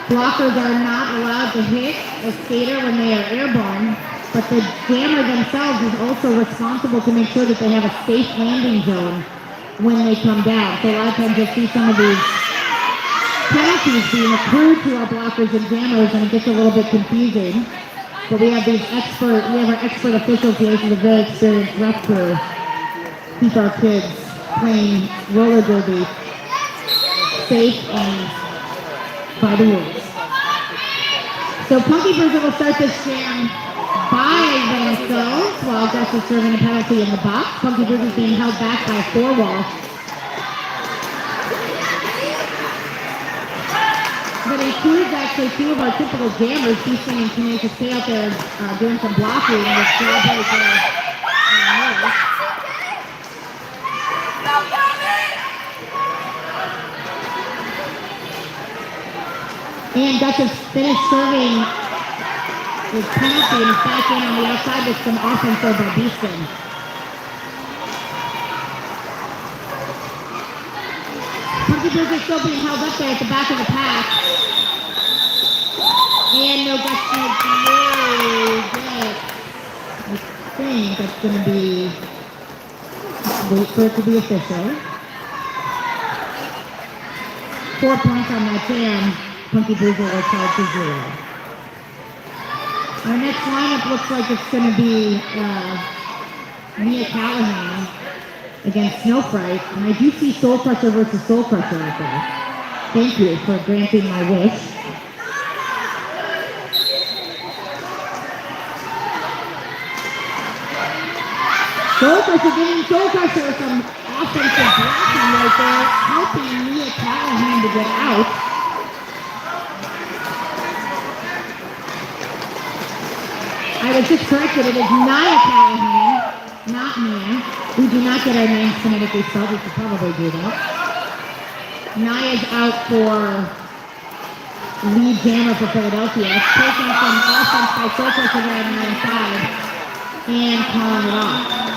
Speaker 2: Blockers are not allowed to hit a skater when they are airborne, but the jammer themselves is also responsible to make sure that they have a safe landing zone when they come down. So a lot of times you'll see some of these penalties being accrued to our blockers and jammers, and it gets a little bit confusing. But we have our expert officials here, this is a very experienced ref crew. keep our kids playing roller derby safe and by the rules. So Punky Bruiser will start this jam by themselves while Gus is serving a penalty in the box. Punky Bruiser is being held back by a 4-wall. But includes actually two of our typical jammers, Houston and Tenacious K out there doing some blocking with Strawbreaker and Moore. And Gus has finished serving his penalty and is back in on the outside with some offense there by Beeston. Punky Bruiser still being held up there at the back of the pack. And no Gus makes really good. I think that's going to be, wait for it to be official. 4 points on that jam. Punky Bruiser will charge to 0. Our next lineup looks like it's going to be Mia Callahan against Snow Fright. And I do see Soul Crusher versus Soul Crusher out there. Thank you for granting my wish. Soul Crusher giving Soul Crusher some offensive blocking right there, helping Mia Callahan to get out. I was just corrected, it is Nia Callahan, not Mia. We do not get our names phonetically spelled, we should probably do that. Nia's out for lead jammer for Philadelphia, taking some offense by Soul Crusher there on the inside and calling it off.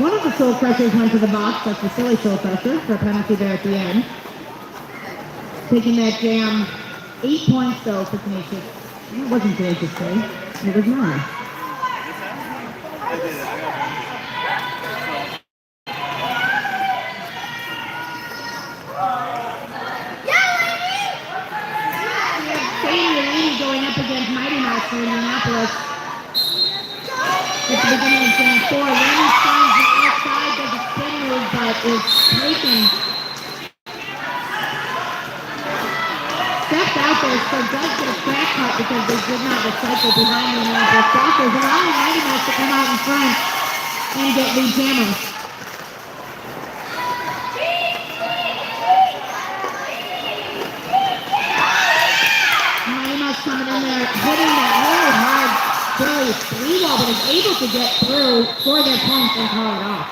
Speaker 2: One of the Soul Crushers went to the box, that's the silly Soul Crusher, for a penalty there at the end. Taking that jam, 8 points though for Tenacious. It wasn't Tenacious K, it was mine. Going up against Mighty Mouse for Indianapolis. At the beginning of game 4, Lenny finds the outside, does a spin move, but is taken. Stepped out there, so does get a crack cut because they did not recycle behind the Indianapolis blockers, allowing Mighty Mouse to come out in front and get lead jammer. Coming in there, hitting that really hard Billy 3-wall, but is able to get through for their points and call it off.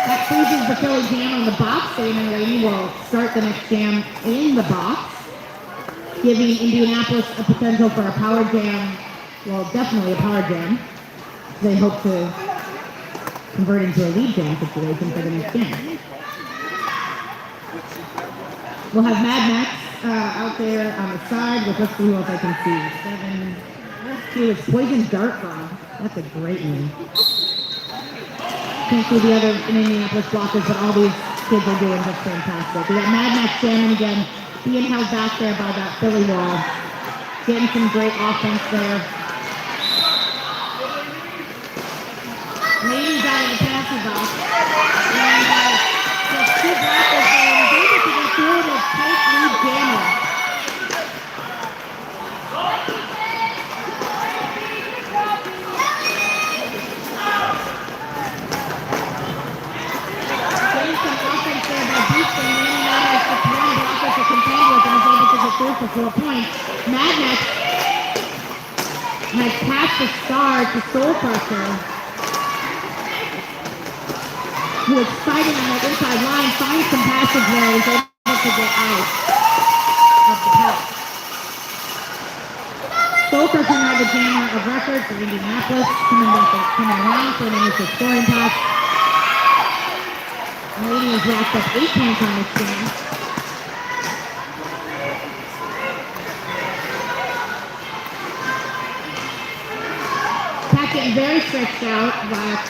Speaker 2: That freezes the Philly jam on the box. Dana Lady will start the next jam in the box, giving Indianapolis a potential for a power jam, well, definitely a power jam. They hope to convert into a lead jam situation for the next jam. We'll have Mad Max out there on the side with, let's see who else I can see. 7, let's see, it's Poison Dart Bomb. That's a great name. Can't see the other Indianapolis blockers, but all these kids are doing just fantastic. We got Mad Max jamming again, being held back there by that Philly wall. Getting some great offense there. Ladies out of the passing box. And just 2 blockers there. And able to get through to take lead jammer. Getting some offense there by Beeston. Manning out has the 1 blocker to contend with and is able to get through for 4 points. Mad Max has passed the star to Soul Crusher, who is fighting on that inside line, finds some passage there, is able to get out of the pass. Soul Crusher now the jammer of record for Indianapolis, coming around for an initial scoring pass. Lady has racked up 8 points on this game. Pack getting very stretched out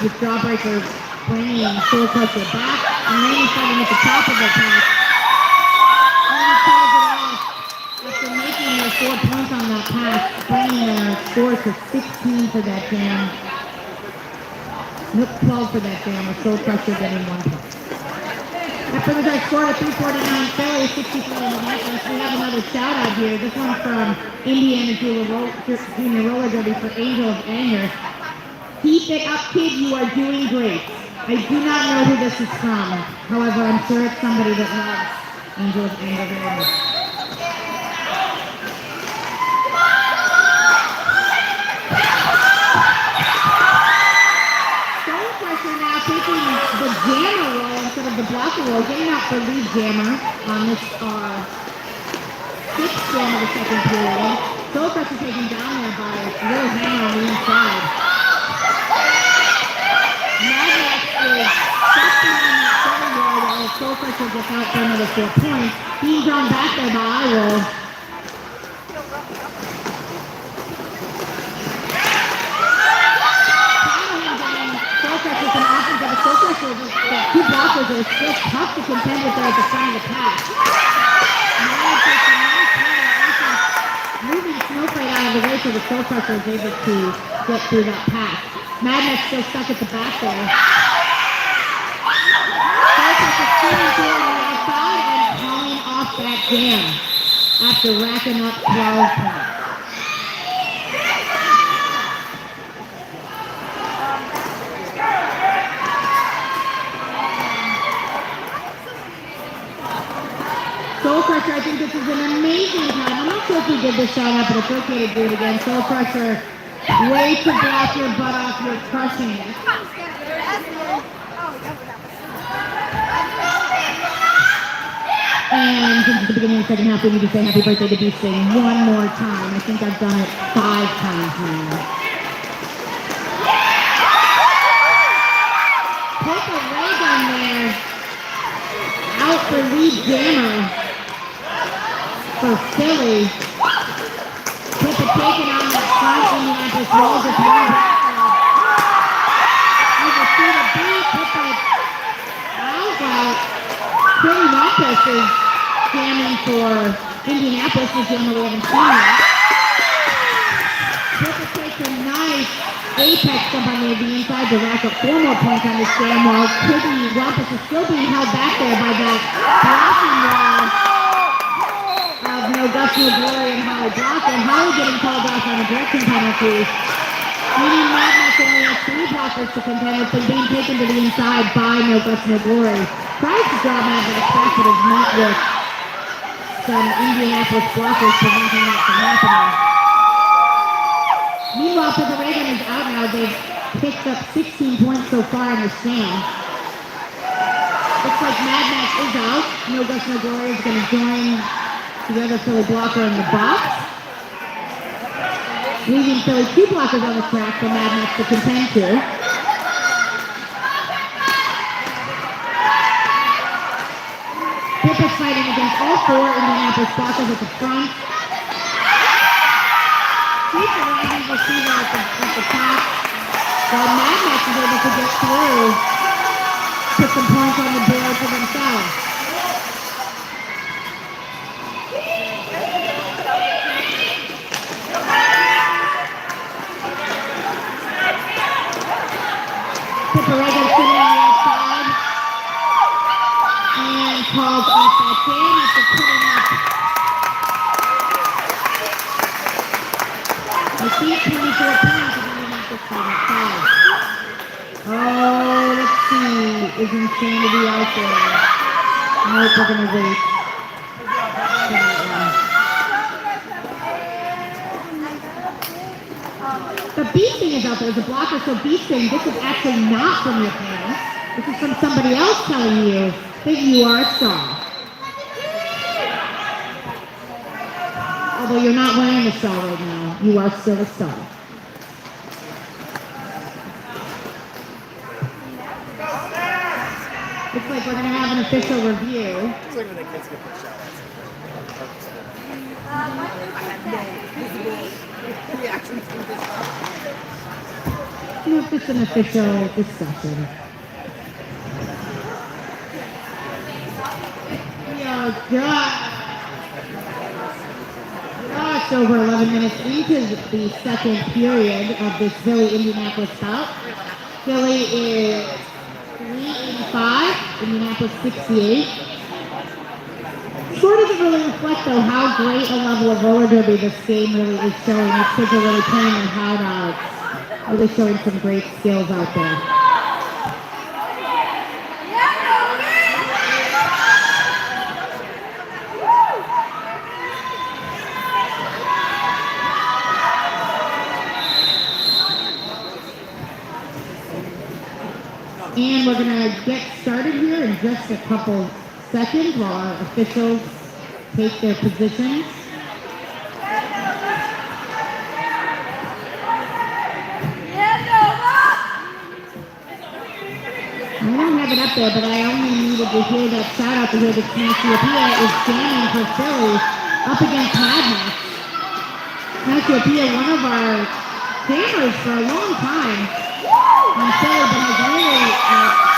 Speaker 2: with Jawbreaker bringing Soul Crusher back, and Laney fighting at the top of the pack. And he calls it off after making this 4 points on that pass, bringing their score to 16 for that jam. Nope, 12 for that jam, with Soul Crusher getting 1 point. That brings our score to 349 Philly, 63 Indianapolis. We have another shout out here. This one's from Indiana Junior Roller Derby for Angel of Anger. Keep it up, kid, you are doing great. I do not know who this is from. However, I'm sure it's somebody that loves Angel of Anger very much. Soul Crusher now taking the jammer roll instead of the blocker roll, getting out for lead jammer on this 6th jam of the second period. Soul Crusher taken down there by Little Hammer on the inside. Magnet is stuck on that third roll while Soul Crusher gets out for another 4 points. Being drawn back there by Iroll. Soul Crusher some offense, but Soul Crusher, the 2 blockers are still tough to contend with there at the front of the pass. Now takes a nice play, moving Snowflake out of the way so the Soul Crusher is able to get through that pass. Madness still stuck at the back there. Soul Crusher shooting through on the outside and calling off that jam after racking up 12 points. Soul Crusher, I think this is an amazing time. I'm not sure if we did this shout out, but it's okay to do it again. Soul Crusher, way to block your butt off. You're crushing it. And since it's the beginning of the second half, we need to say happy birthday to Beast Thing one more time. I think I've done it 5 times now. Put the leg on there. Out for lead jammer for Philly. Pippa taking on that front Indianapolis roll with 1 back. You can see the beat. Pippa out. Philly Lopez is jamming for Indianapolis. This jammer we haven't seen yet. Pippa takes a nice apex jump on the inside to rack up 4 more points on this jam while Kitty Wampus is still being held back there by that blocking wall of No Gusto, Glory, and Holly Blocker. And Holly getting called off on a direction penalty. Meaning Madness only has 3 blockers to contend with, but being taken to the inside by No Gusto, Glory. Tries to draw Madness back, but is met with some Indianapolis blockers preventing that from happening. Meanwhile, Pippa Reagan is out now. They've picked up 16 points so far in the stand. Looks like Mad Max is out. No Gusto, No Glory is going to join the other Philly blocker in the box. Leaving Philly 2 blockers on the track for Mad Max to contend to. Pippa's fighting against all 4 Indianapolis blockers at the front. Keep the rising receiver at the top. While Mad Max is able to get through, put some points on the board for themselves. Pippa Reagan sitting on the outside and calls off that jam after putting up I see 24 points if you want to fight. Oh, let's see. Is Insanity out there? Nope, we're going to wait. The Beasting is out there as a blocker, so Beasting, this is actually not from your parents. This is from somebody else telling you that you are a star. Although you're not wearing a star right now, you are still a star. Looks like we're going to have an official review.
Speaker 4: It's like when the kids get the shout
Speaker 2: No, it's just an official discussion. Oh, God. Oh, just over 11 minutes into the second period of this Philly-Indianapolis bout. Philly is 385, Indianapolis 68. Score doesn't really reflect, though, how great a level of roller derby this game really is showing. These kids are really playing their heart out, really showing some great skills out there. And we're going to get started here in just a couple seconds while our officials take their positions. I don't have it up there, but I only needed to hear that shout out to hear that Snatchiopia is jamming for Philly up against Madness. Snatchiopia, one of our jammers for a long time on Philly, but has really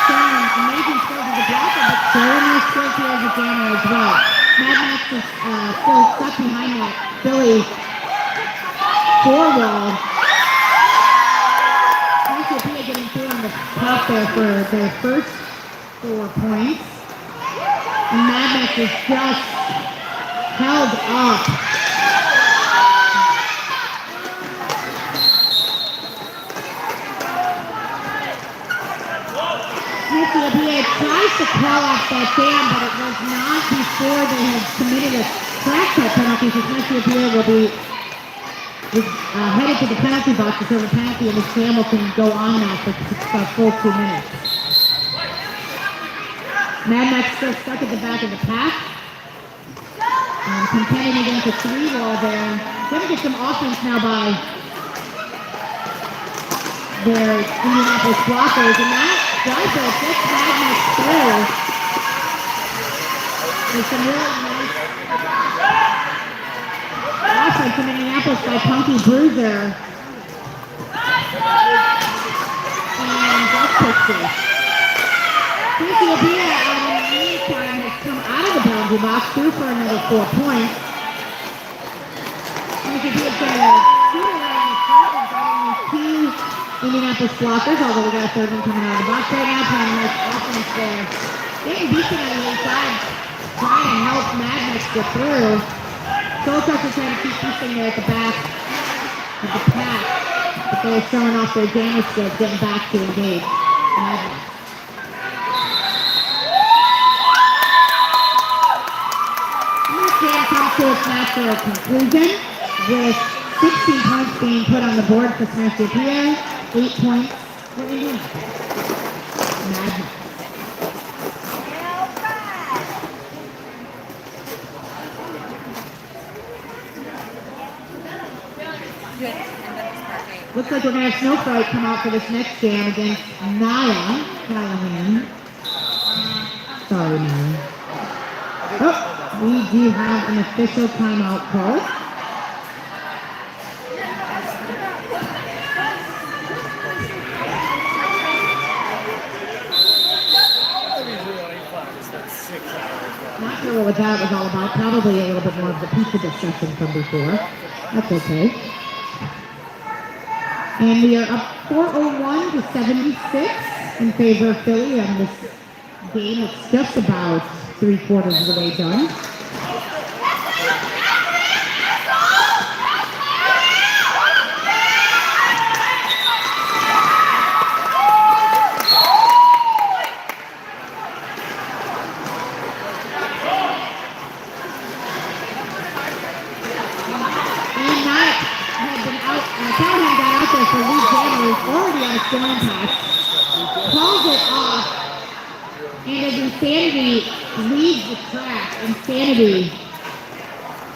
Speaker 2: shown amazing skills as a blocker, but showing her skills here as a jammer as well. Madness is still stuck behind that Philly four wall. Snatchiopia getting through on the top there for their first 4 points. And Madness is just held up. Snatchiopia tries to call off that jam, but it was not before they had committed a track cut penalty, so Snatchiopia will be headed to the penalty box to serve a penalty, and the jam can go on now for a full 2 minutes. Madness still stuck at the back of the pack. Contending against a 3 wall there. Gonna get some offense now by their Indianapolis blockers, and that does it. Gets Madness through. There's some really nice offense from Indianapolis by Punky Bruiser. And that's Pixie. Snatchiopia in the meantime has come out of the boundary box through for another 4 points. Snatchiopia's going to shoot around the front and got only 2 Indianapolis blockers, although we got a third one coming out of the box right now, playing nice offense there. Getting decent on the inside, trying to help Madness get through. Soul Crusher trying to keep this thing there at the back of the pack, but they're showing off their jammer skills, getting back to engage Madness. Game comes to its natural conclusion with 16 points being put on the board for Snatchiopia, 8 points for Indiana. Madness. Looks like we're going to have Snowflight come out for this next jam against Nyla. Sorry, Nyla. Oh. We do have an official timeout call. Not sure what that was all about. Probably a little bit more of the pizza discussion from before. That's okay. And we are up 401 to 76 in favor of Philly on this game. It's just about 3/4 of the way done. For Lee Jammer, who's already on a storm pass, calls it off, and as Insanity leads the track, Insanity,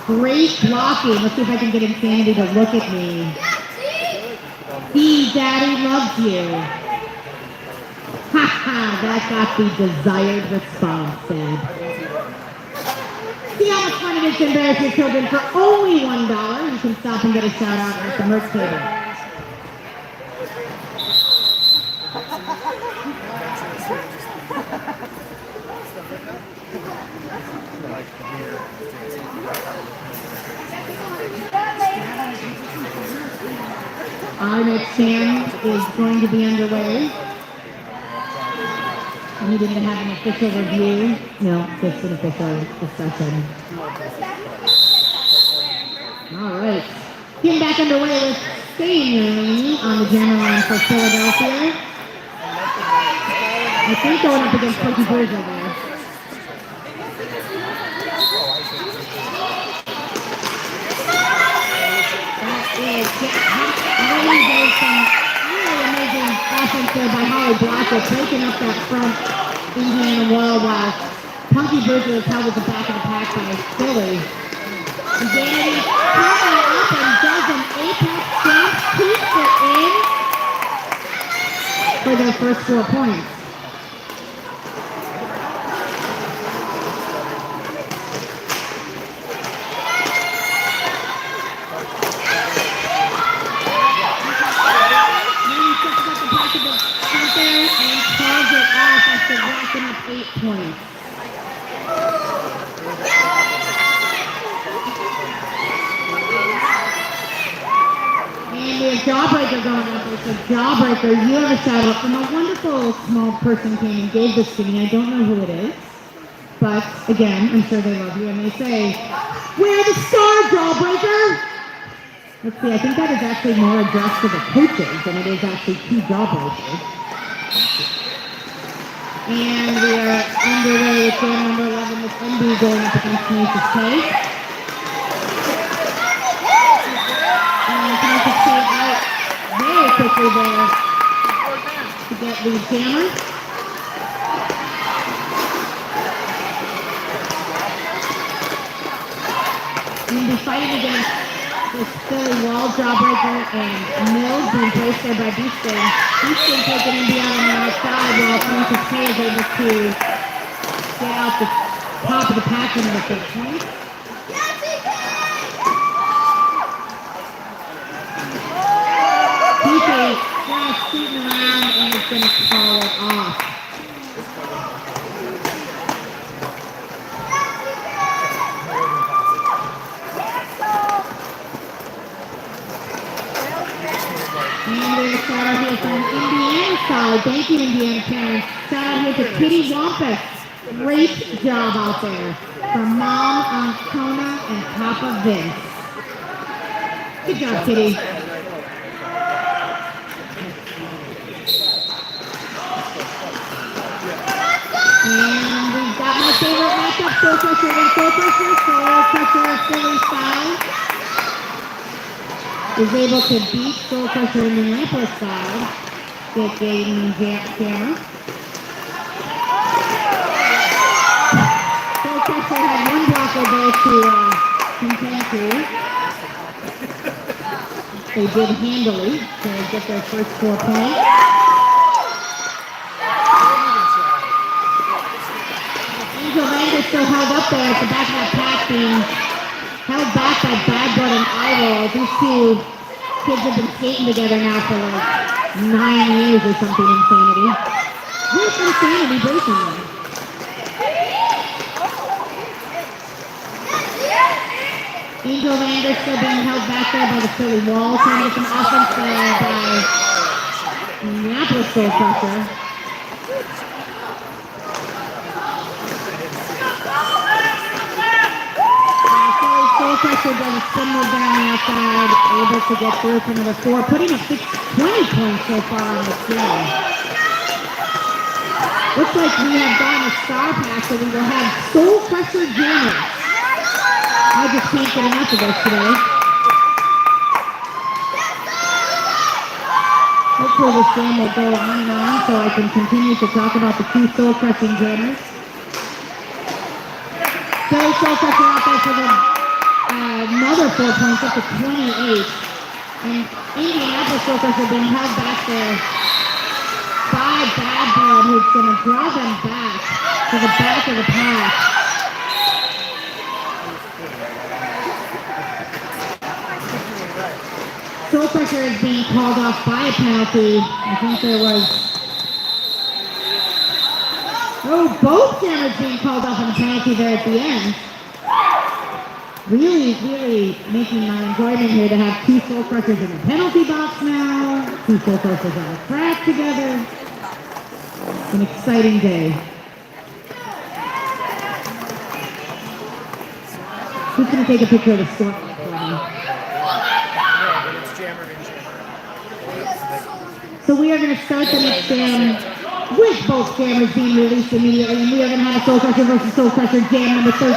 Speaker 2: great blocking. Let's see if I can get Insanity to look at me. Daddy loves you. Ha ha, that got the desired response, Dad. See how much fun it is to embarrass your children for only $1. You can stop and get a shout out at the merch table. Our next jam is going to be underway. We didn't have an official review. No, just an official discussion. All right. Getting back underway with staying on the jammer line for Philadelphia. I think going up against Punky Berger there. That is really there's some really amazing offense there by Holly Blocker, breaking up that front Indiana wall while Punky Berger is held at the back of the pack by Philly. Danny coming up and does an apex jump, keeps it in for their first 4 points. And calls it off after racking up 8 points. And we have Jawbreaker going up. It's a Jawbreaker. You have a shout out from a wonderful small person came and gave this to me. I don't know who it is. But again, I'm sure they love you. And they say, "We're the star, Jawbreaker." Let's see, I think that is actually more addressed to the coaches than it is actually to Jawbreakers. And we are underway with game number 11 with NB going up against Tenacious K. And Tenacious K out very quickly there to get the jammer. NB fighting against this Philly wall Jawbreaker and Mills being placed there by Beaston. Beaston taking NB out on the outside while Tenacious K is able to get out the top of the pack into the 6 points. PJ just shooting around and is going to call it off. And there's a shout out here from Indiana side. Thank you, Indiana parents. Shout out here to Kitty Wampus. Great job out there. From Mom, Aunt Kona, and Papa Vince. Good job, Kitty. And we've got my favorite matchup, Soul Crusher and Soul Crusher. Soul Crusher, Philly style, is able to beat Soul Crusher in Minneapolis side. Get Gaten and Jammer. Soul Crusher had one blocker there to contend to. They did handily to get their first 4 points. Angel Langer still held up there at the back of that pack, being held back by Bad Blood and Idol. These two kids have been skating together now for like 9 years or something insanity. Where's insanity breaking them? Angel Lander still being held back there by the Philly wall, trying to get some offense there by Minneapolis Soul Crusher. Soul Crusher does a spin move down the outside, able to get through for another 4, putting up 20 points so far on the game. Looks like we have gotten a star pack, so we will have Soul Crusher Jammers. I just can't get enough of this today. Hopefully this game will go on and on so I can continue to talk about the 2 Soul Crushing Jammers. Philly Soul Crusher out there for another 4 points, up to 28. And Indianapolis Soul Crusher being held back there by Bad Blood, who's going to draw them back to the back of the pack. Soul Crusher is being called off by a penalty. I think there was... Oh, both jammers being called off on a penalty there at the end. really making my enjoyment here to have two soul crushers in the penalty box now, two soul crushers on the track together. It's an exciting day. Who's going to take a picture of the storm for me?
Speaker 4: It's jammer and jammer.
Speaker 2: So we are going to start the next jam with both jammers being released immediately, and we are going to have a Soul Crusher versus Soul Crusher jam number 13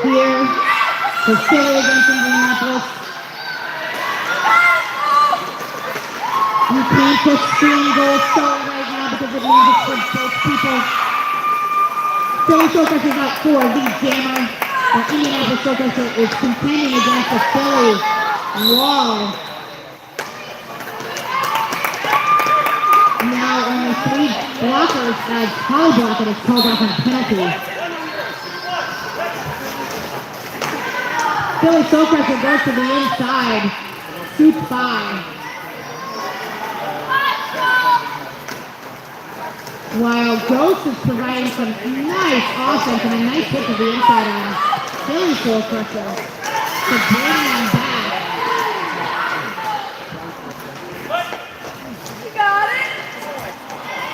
Speaker 2: here for Philly against Indianapolis. You can't just scream goal soul right now because it means it's for both people. Philly Soul Crusher got 4, lead jammer. Indianapolis Soul Crusher is contending against the Philly wall. Now only 3 blockers as poly blocker is called off on a penalty. Philly Soul Crusher goes to the inside, scoots by. While Ghost is providing some nice offense and a nice hit to the inside on Philly Soul Crusher to bring him back.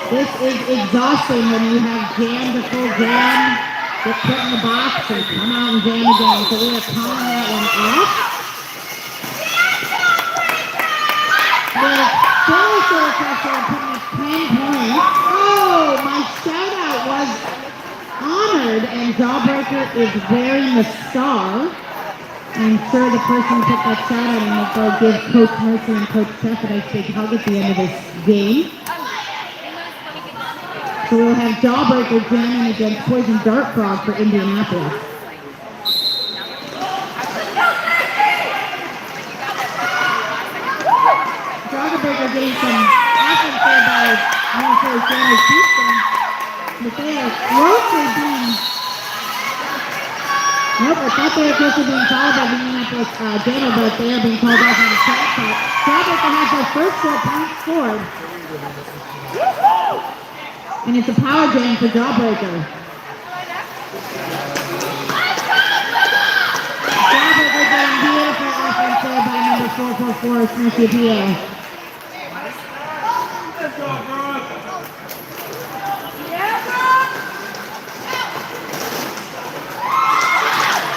Speaker 2: This is exhausting when you have jammed a full jam, get put in the box, and come out and jam again. So we are calling that one off. The Philly Soul Crusher putting up 10 points. Oh, my shout out was honored, and Jawbreaker is wearing the star. I'm sure the person who took that shout out and will go give Coach Mercer and Coach Chef a nice big hug at the end of this game. So we'll have Jawbreaker jamming against Poison Dart Frog for Indianapolis. Jawbreaker getting some offense there by Minnesota Sanders Houston, but they are closely being. Nope, I thought they were closely being called by the Indianapolis jammer, but they are being called off on the track cut. Jawbreaker has their first 4 points scored. And it's a power jam for Jawbreaker. Jawbreaker getting beautiful offense there by number 444, Smithy Pio.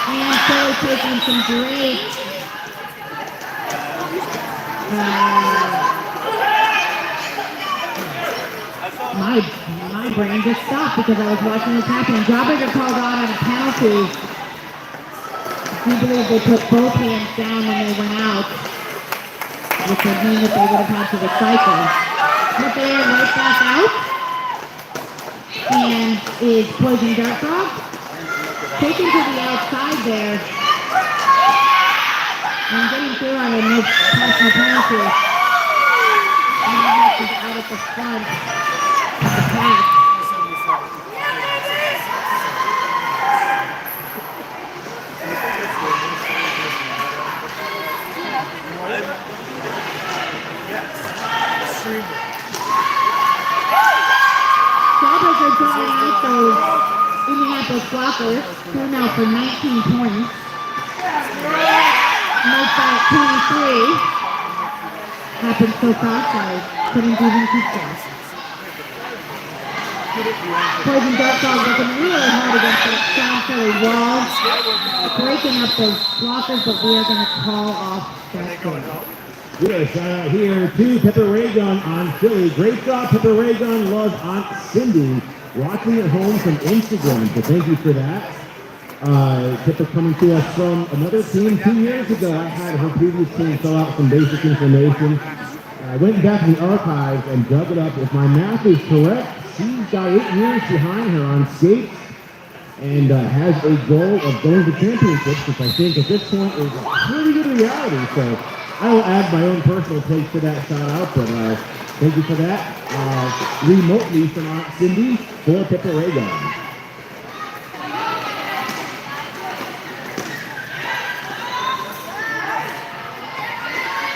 Speaker 2: And so taking some great my brain just stopped because I was watching this happen. Jawbreaker called out on a penalty. I do believe they put both hands down when they went out, which would mean that they would have had to recycle. But they are right back out. And is Poison Dart Frog taken to the outside there and getting through on a no personal penalty. And that is out at the front. The pack. Jawbreaker drawing out those Indianapolis blockers, who are now for 19 points. Make that 23. Happened so fast, I couldn't even keep track. Poison Dart Frog working really hard against that strong Philly wall, breaking up those blockers, but we are going to call off that game.
Speaker 1: We got a shout out here to Pepper Raygun on Philly. Great job, Pepper Raygun. Love Aunt Cindy watching at home from Instagram. So thank you for that. Pepper coming to us from another team 2 years ago. I had her previous team fill out some basic information. I went back in the archives and dug it up. If my math is correct, she's got 8 years behind her on skates and has a goal of going to championships, which I think at this point is a pretty good reality. So I will add my own personal take to that shout out, but thank you for that. Remotely from Aunt Cindy for Pepper Raygun.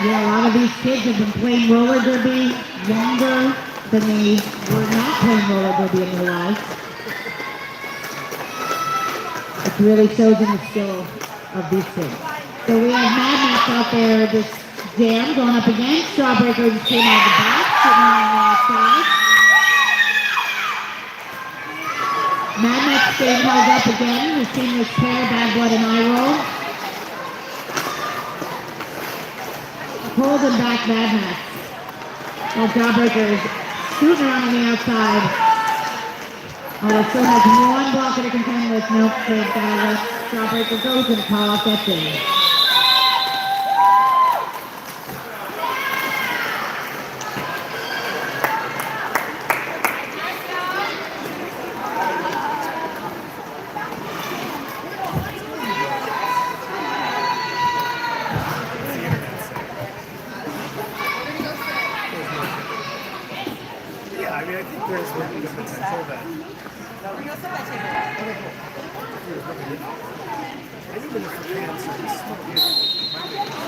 Speaker 2: Yeah, a lot of these kids have been playing roller derby longer than they were not playing roller derby in their lives. It really shows in the skill of these kids. So we have Mad Max out there, this jam going up against Jawbreaker, just came out of the back, sitting on the outside. Mad Max staying held up again. We've seen this pair, Bad Blood and Eye Roll. Holding back Mad Max. While Jawbreaker is shooting around on the outside. Oh, it still has one blocker to contend with. Nope, they've got to let Jawbreaker go. He's going to call off that thing.
Speaker 4: Yeah, I mean, I think there's the potential that. And even if the fans are just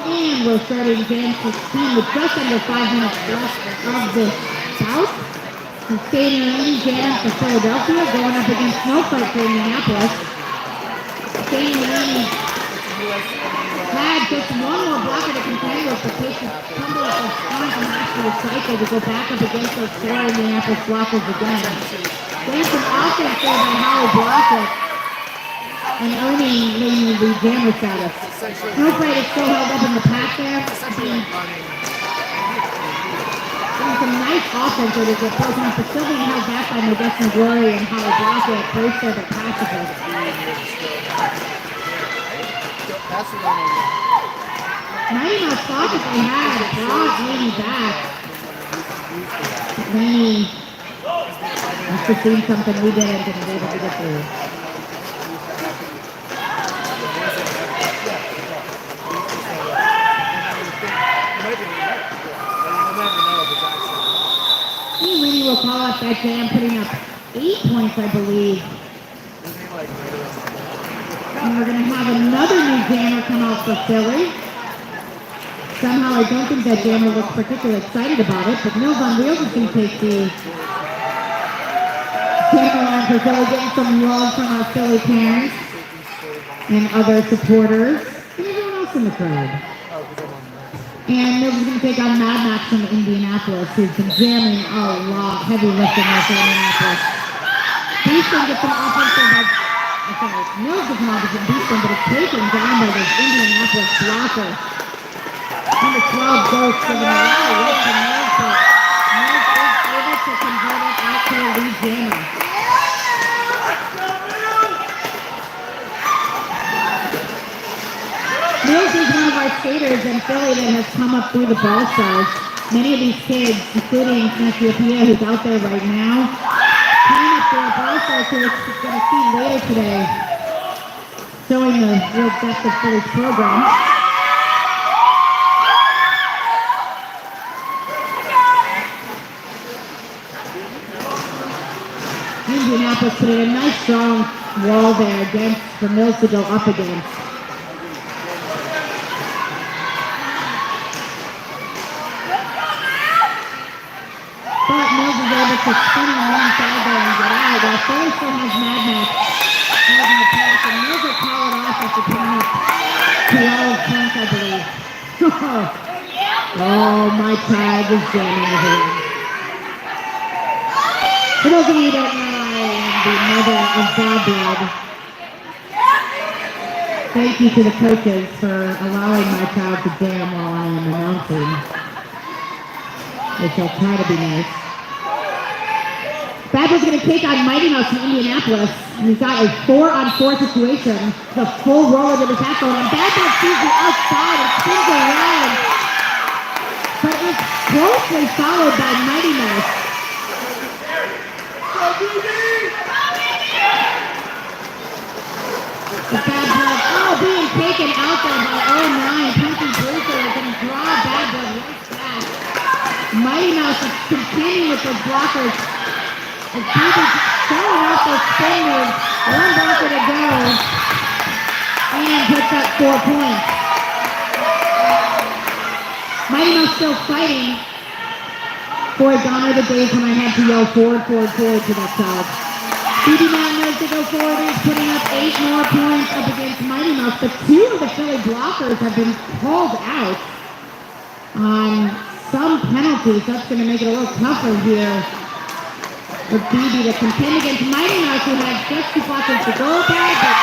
Speaker 2: And we're starting game 16 with just under 5 minutes left of this bout. Sustainer Indiana for Philadelphia going up against Snowfight for Indianapolis. Sustainer had just one more blocker to contend with, but patients tumble at the front and after the cycle to go back up against those four Indianapolis blockers again. There's some offense there by Howard Blockett and earning the jammer status. Snowfight is still held up in the pack there. Doing some nice offense there to get broken up, but still being held back by Modesto Glory and Howard Blockett. Both there but pacifist. Mighty Mouse thought that they had brought Laney back. Laney must have seen something we didn't and was able to get through. Laney will call up that jam, putting up 8 points, I believe. And we're going to have another new jammer come out for Philly. Somehow I don't think that jammer looks particularly excited about it, but Mills on Wheels is going to take the jammer line for Philly, getting some love from our Philly parents and other supporters and everyone else in the crowd. And Mills is going to take on Mad Max from Indianapolis, who's been jamming a lot, heavy lifting there for Indianapolis. Beeston gets some offensive, Mills gets an offensive Beeston, but it's taken down by this Indianapolis blocker. Number 12 goes for the lot of work from Mills, but Mills is able to convert it out to a lead jammer. Mills is one of our skaters in Philly that has come up through the ball stars. Many of these kids, including Matthew Pia, who's out there right now, came up through the ball stars who we're going to see later today, showing the real depth of Philly's program. Indianapolis put in a nice strong wall there against for Mills to go up against. But Mills is able to spin on one side there and get out, while Philly still has Mad Max holding the pass, and Mills will call it off after putting up 12 points, I believe. Oh, my tag is jamming the ring. For those of you who don't know, I am the mother of Bob Blood. Thank you to the coaches for allowing my child to jam while I am announcing, which I'll try to be nice. Bad Blood's going to take on Mighty Mouse from Indianapolis. He's got a 4-on-4 situation. The full roller to the tackle, and Bad Blood sees the outside and spins around. But it was closely followed by Mighty Mouse. The Bad Blood, being taken out there by 09. Pinky Brewster is going to draw Bad Blood right back. Mighty Mouse is continuing with those blockers. And Pinky's showing off those spin moves. One blocker to go. And picks up 4 points. Mighty Mouse still fighting. Boy, gone are the days when I had to yell forward, forward, forward to that side. BB Man knows as they go forward is putting up 8 more points up against Mighty Mouse, but 2 of the Philly blockers have been called out on some penalties. That's going to make it a little tougher here for BB to contend against Mighty Mouse, who has just 2 blockers to go by, but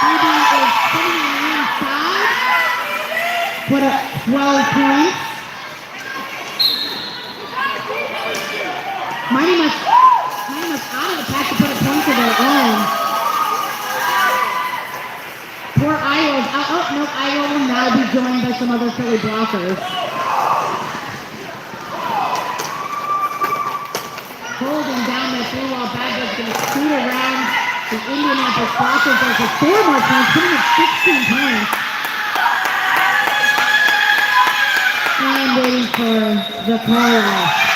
Speaker 2: BB is sitting on the inside. Put up 12 points. Mighty Mouse out of the pack to put a point to their own. Poor Iowa. Oh, no, Iowa will now be joined by some other Philly blockers. Holding down that 3-wall bad is going to scoot around the Indianapolis blockers. There's a 4 more points, putting up 16 points. And waiting for the call off.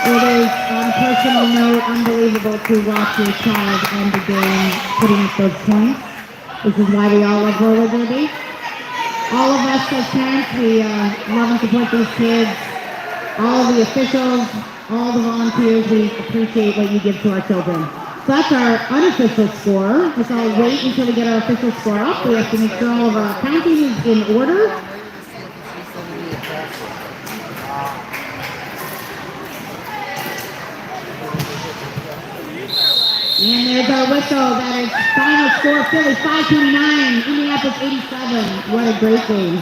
Speaker 2: It is, on a personal note, unbelievable to watch your child end the game putting up those points. This is why we all love roller derby. All of us as parents, we love and support these kids. All of the officials, all the volunteers, we appreciate what you give to our children. So that's our unofficial score. Let's all wait until we get our official score up. We have to make sure all of our counting is in order. And there's our whistle. That is final score, Philly 529, Indianapolis 87. What a great game.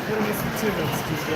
Speaker 4: Put him in some 2 minutes, TJ.